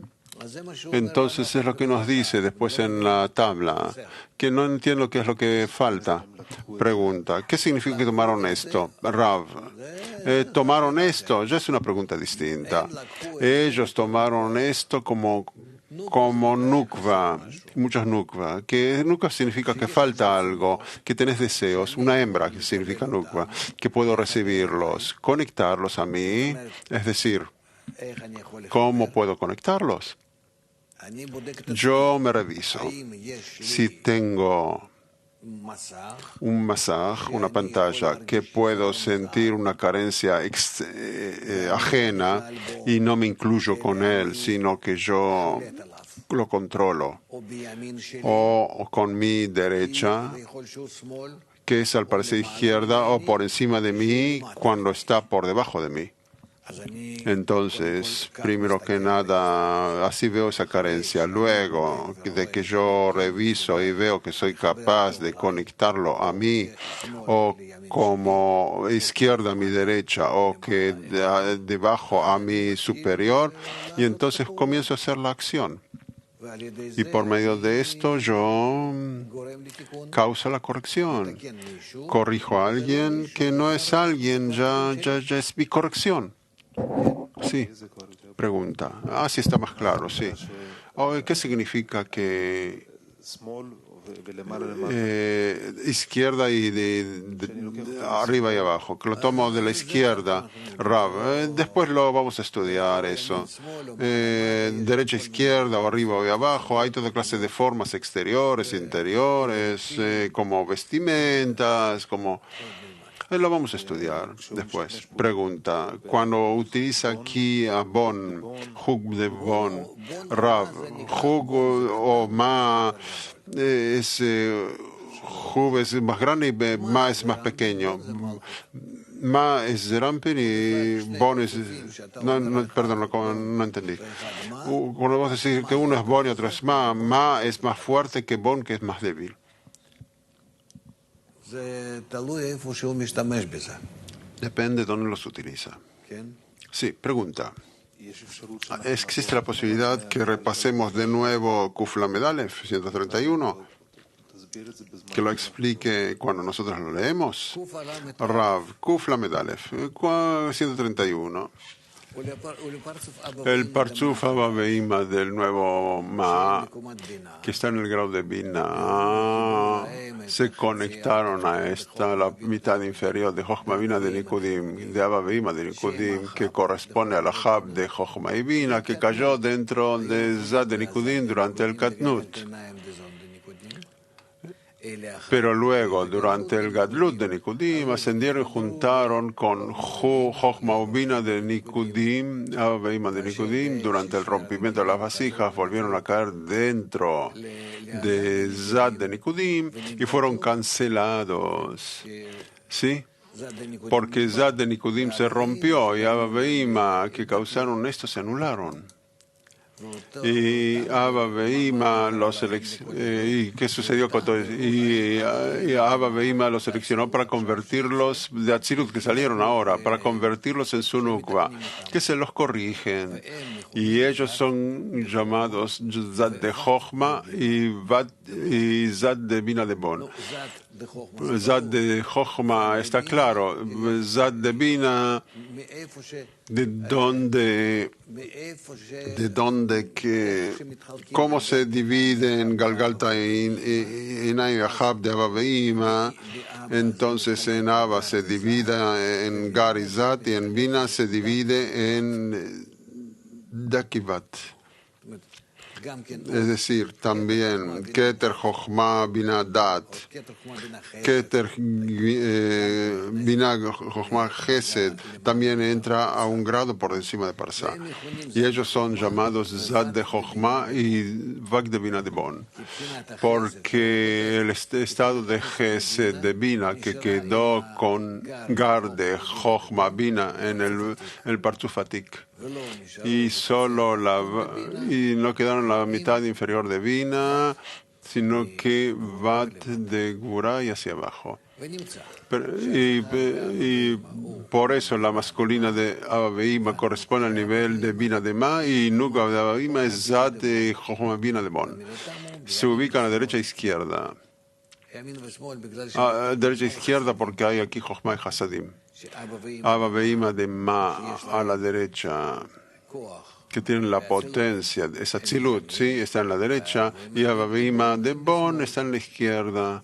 Entonces es lo que nos dice después en la tabla, que no entiendo qué es lo que falta. Pregunta, ¿qué significa que tomaron esto? Rav, tomaron esto, ya es una pregunta distinta. Ellos tomaron esto como nukva, muchos nukva, que nukva significa que falta algo, que tenés deseos, una hembra que significa nukva, que puedo recibirlos, conectarlos a mí, es decir, ¿cómo puedo conectarlos? Yo me reviso. Si tengo un masaj, una pantalla, que puedo sentir una carencia ajena y no me incluyo con él, sino que yo lo controlo. O con mi derecha, que es al parecer izquierda, o por encima de mí cuando está por debajo de mí. Entonces, primero que nada, así veo esa carencia. Luego de que yo reviso y veo que soy capaz de conectarlo a mí, o como izquierda a mi derecha, o que debajo a mi superior, y entonces comienzo a hacer la acción. Y por medio de esto yo causo la corrección. Corrijo a alguien que no es alguien, ya es mi corrección. Sí. Pregunta. Sí está más claro, sí. ¿Qué significa que izquierda y arriba y abajo. Que lo tomo de la izquierda, Rav. Después lo vamos a estudiar eso. Derecha, izquierda, o arriba o abajo. Hay toda clase de formas exteriores, interiores, como vestimentas, como... Lo vamos a estudiar después. Pregunta, cuando utiliza aquí a Bon, Hug de Bon, Rav, Hug o Ma Hug es más grande y Ma es más pequeño. Ma es Rampen y Bon es... perdón, no entendí. Cuando vos decís que uno es Bon y otro es Ma es más fuerte que Bon, que es más débil. Depende de dónde los utiliza. Sí, pregunta. ¿Existe la posibilidad que repasemos de nuevo Kuf Lamed Alef 131? Que lo explique cuando nosotros lo leemos. Rav, Kuf Lamed Alef 131. El Partzuf Abba Veima del nuevo Ma, que está en el grado de Bina, se conectaron a esta, la mitad inferior de Jochma Bina de Nikudim, de Abba Veima de Nikudim, que corresponde a la Hab de Jochma y Bina, que cayó dentro de Zad de Nikudim durante el Katnut. Pero luego, durante el Gadlut de Nikudim, ascendieron y juntaron con Jochma Ubina de Nikudim, Abba Veima de Nikudim, durante el rompimiento de las vasijas, volvieron a caer dentro de Zad de Nikudim y fueron cancelados. ¿Sí? Porque Zad de Nikudim se rompió y Abba Veima, que causaron esto, se anularon. Y Abba Veima ¿y qué sucedió con todo eso? Y Abba Veima los seleccionó para convertirlos de Atzilut, que salieron ahora, para convertirlos en su Nukva, que se los corrigen. Y ellos son llamados Zad de Jochma y Zad de Bina de Bon. Zad de Jochma está claro. Zad de Bina, cómo se divide en Galgalta y Ahab de Abba Veima. Entonces en Abba se divide en Gar y Zad, y en Bina se divide en Dakivat. Es decir, también Keter Jochma Bina Dat, Keter Bina Jochma Gesed también entra a un grado por encima de Parsa. Y ellos son llamados Zad de Jochma y Vak de Bina de Bon. Porque el estado de Gesed de Bina, que quedó con Gar de Jochma Bina en el Partzufatik, y no quedaron la mitad inferior de Bina, sino que Vat de Gura y hacia abajo. Y por eso la masculina de Abba Veima corresponde al nivel de Bina de Ma, y Nuga de Abba Veima es Zad de Jochma Bina de Bon. Se ubican a derecha e izquierda. Derecha e izquierda porque hay aquí Jochma y Hasadim. Abba Veima de Ma a la derecha, que tienen la potencia, es Atzilut, ¿sí? Está en la derecha, y Abba Veima de Bon está en la izquierda.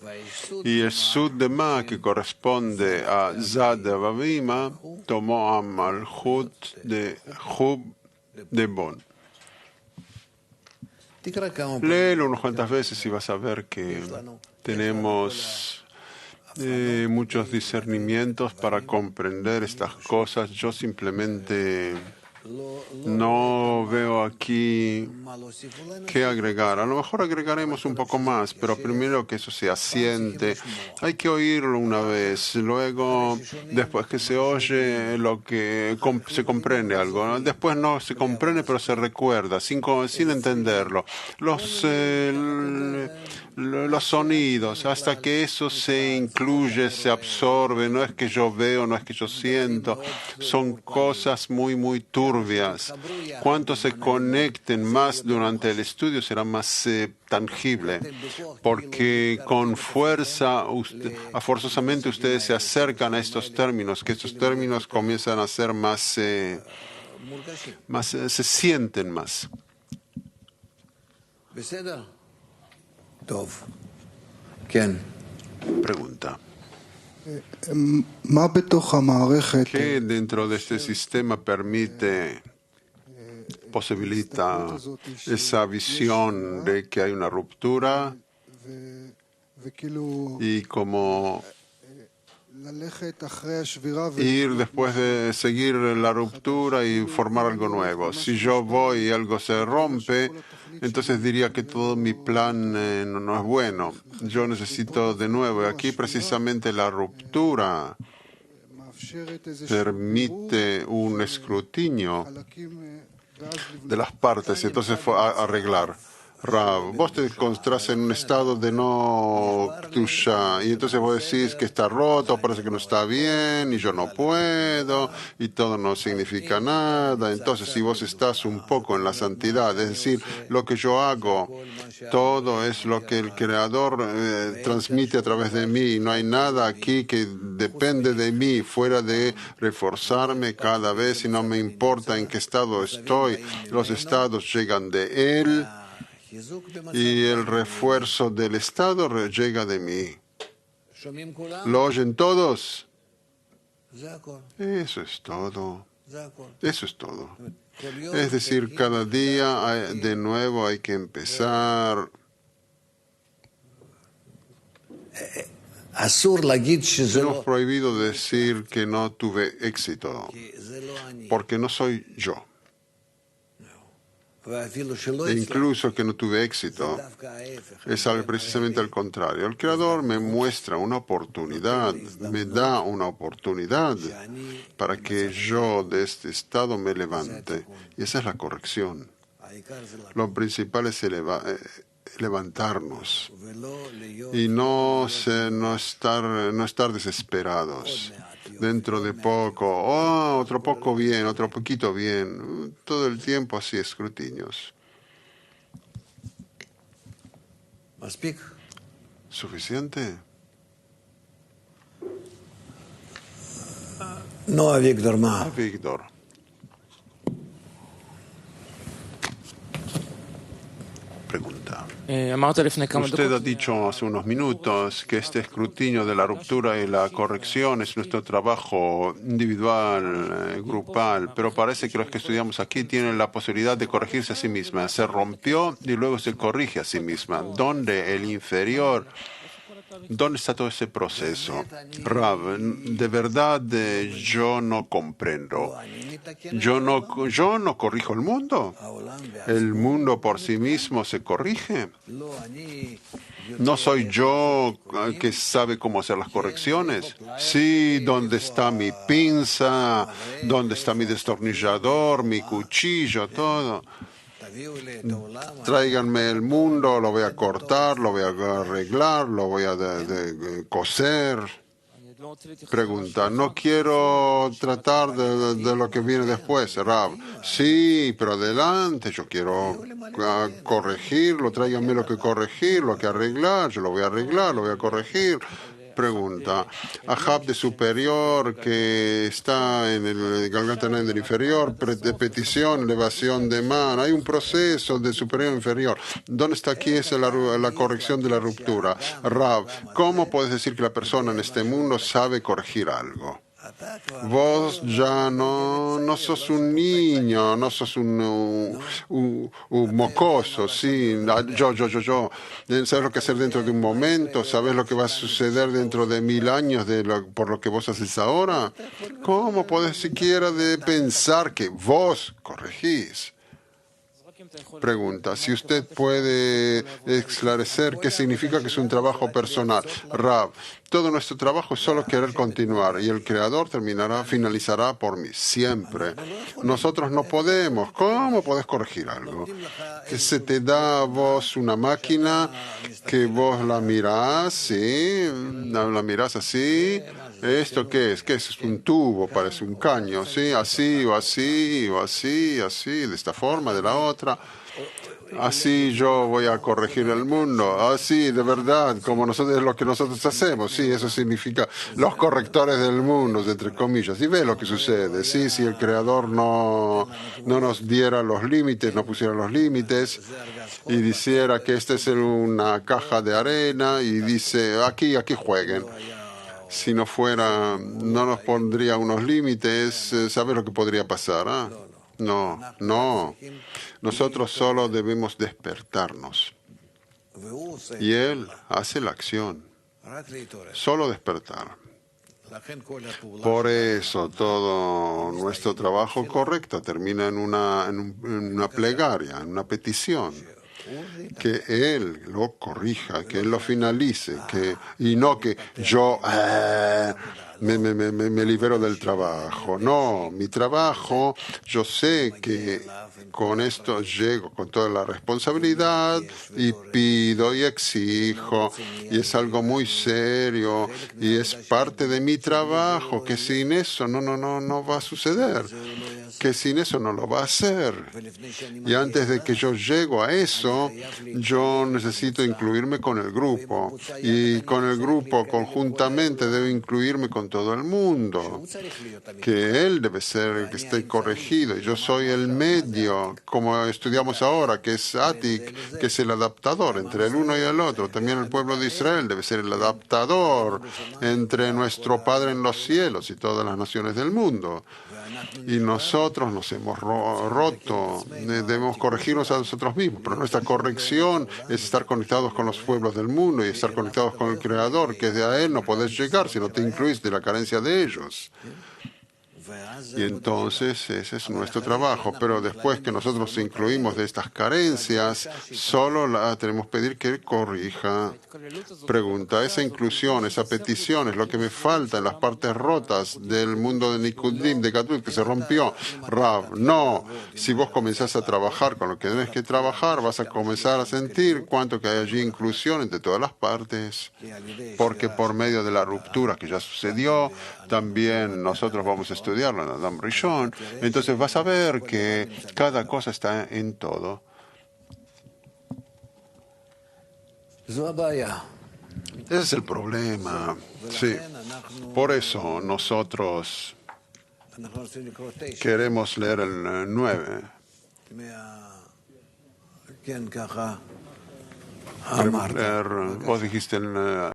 Y el Sud de Ma, que corresponde a Zad de Abba Veima, tomó a Malchut de Hub de Bon. Léelo unas cuantas veces y vas a ver que tenemos muchos discernimientos para comprender estas cosas. Yo simplemente no veo aquí qué agregar. A lo mejor agregaremos un poco más, pero primero que eso se asiente, hay que oírlo una vez. Luego, después que se oye, lo que se comprende algo, ¿no? Después no se comprende, pero se recuerda, sin entenderlo. Los sonidos, hasta que eso se incluye, se absorbe. No es que yo veo, no es que yo siento, son cosas muy, muy turbias. Cuanto se conecten más durante el estudio será más tangible, porque con fuerza, forzosamente ustedes se acercan a estos términos, que estos términos comienzan a ser más, se sienten más. כן. Pregunta. מה בתוך המערכת ¿Qué dentro de este sistema permite, posibilita esa visión de que hay una ruptura וכאילו y como ללכת אחרי השבירה ir después de seguir la ruptura y formar algo nuevo? Si yo voy y algo se rompe, entonces diría que todo mi plan no es bueno. Yo necesito de nuevo. Y aquí precisamente la ruptura מאפשרת איזה permite un escrutinio חלקים ואז de las partes y entonces fue a arreglar. Rav, vos te encontrás en un estado de no tusha y entonces vos decís que está roto, parece que no está bien y yo no puedo y todo no significa nada. Entonces si vos estás un poco en la santidad, es decir, lo que yo hago, todo es lo que el Creador transmite a través de mí, no hay nada aquí que depende de mí fuera de reforzarme cada vez y no me importa en qué estado estoy, los estados llegan de Él. Y el refuerzo del Estado llega de mí. ¿Lo oyen todos? Eso es todo. Eso es todo. Es decir, cada día de nuevo hay que empezar. Tenemos prohibido decir que no tuve éxito, porque no soy yo. E incluso que no tuve éxito, es algo precisamente al contrario. El Creador me muestra una oportunidad, me da una oportunidad para que yo de este estado me levante. Y esa es la corrección. Lo principal es levantarnos y no estar desesperados. Dentro de poco, otro poco bien, otro poquito bien, todo el tiempo así, escrutinios. ¿Suficiente? No, Víctor, más. Víctor. Pregunta. Usted ha dicho hace unos minutos que este escrutinio de la ruptura y la corrección es nuestro trabajo individual, grupal, pero parece que los que estudiamos aquí tienen la posibilidad de corregirse a sí misma. Se rompió y luego se corrige a sí misma. ¿Dónde el inferior? ¿Dónde está todo ese proceso? Rav, de verdad yo no comprendo. Yo no corrijo el mundo. El mundo por sí mismo se corrige. No soy yo que sabe cómo hacer las correcciones. Sí, ¿dónde está mi pinza? ¿Dónde está mi destornillador, mi cuchillo, todo? Tráiganme el mundo, lo voy a cortar, lo voy a arreglar, lo voy a coser. Pregunta, no quiero tratar de lo que viene después, Rav. Sí, pero adelante, yo quiero corregirlo, tráiganme lo que corregir, lo que arreglar, yo lo voy a arreglar, lo voy a corregir. Pregunta, Ahab de superior que está en el Galgata del inferior, de petición, elevación de mano, hay un proceso de superior a inferior. ¿Dónde está aquí esa la corrección de la ruptura? Rav, ¿cómo puedes decir que la persona en este mundo sabe corregir algo? Vos ya no sos un niño, no sos un mocoso, sí. Yo. ¿Sabes lo que hacer dentro de un momento? ¿Sabes lo que va a suceder dentro de 1000 años por lo que vos haces ahora? ¿Cómo podés siquiera pensar que vos corregís? Pregunta, si usted puede esclarecer qué significa que es un trabajo personal. Rav, todo nuestro trabajo es solo querer continuar y el Creador finalizará por mí, siempre. Nosotros no podemos. ¿Cómo podés corregir algo? Que se te da a vos una máquina que vos la mirás, ¿sí? La mirás así. ¿Esto qué es? ¿Qué es? Es un tubo, parece un caño, ¿sí? Así, o así, o así, así, de esta forma, de la otra. así yo voy a corregir el mundo. Así, de verdad, como nosotros es lo que nosotros hacemos. Sí, eso significa los correctores del mundo, entre comillas. Y ve lo que sucede. Sí, si el Creador no nos diera los límites, no pusiera los límites y dijera que esta es una caja de arena y dice, aquí jueguen. Si no fuera, no nos pondría unos límites, ¿sabes lo que podría pasar? ¿Ah? No. Nosotros solo debemos despertarnos. Y Él hace la acción. Solo despertar. Por eso todo nuestro trabajo correcto termina en una plegaria, en una petición. Que Él lo corrija, que Él lo finalice, y no que yo me libero del trabajo. No, mi trabajo, yo sé que con esto llego con toda la responsabilidad y pido y exijo, y es algo muy serio, y es parte de mi trabajo, que sin eso no va a suceder, que sin eso no lo va a hacer. Y antes de que yo llego a eso, yo necesito incluirme con el grupo, y con el grupo conjuntamente debo incluirme con todo el mundo, que él debe ser el que esté corregido, y yo soy el medio, como estudiamos ahora, que es Atik, que es el adaptador entre el uno y el otro. También el pueblo de Israel debe ser el adaptador entre nuestro Padre en los cielos y todas las naciones del mundo. Y nosotros nos hemos roto, debemos corregirnos a nosotros mismos, pero nuestra corrección es estar conectados con los pueblos del mundo y estar conectados con el Creador, que de a Él no podés llegar si no te incluís de la carencia de ellos. Y entonces ese es nuestro trabajo, pero después que nosotros nos incluimos de estas carencias, solo la tenemos que pedir que Él corrija. Pregunta, esa inclusión, esa petición es lo que me falta en las partes rotas del mundo de Nikudim, de Gadlut, que se rompió. Rav, no, si vos comenzás a trabajar con lo que debes que trabajar, vas a comenzar a sentir cuánto que hay allí inclusión entre todas las partes, porque por medio de la ruptura que ya sucedió, también nosotros vamos a estudiarlo en Adam Rishon, entonces vas a ver que cada cosa está en todo. Ese es el problema. Sí. Por eso nosotros queremos leer el 9. Queremos leer, vos dijiste el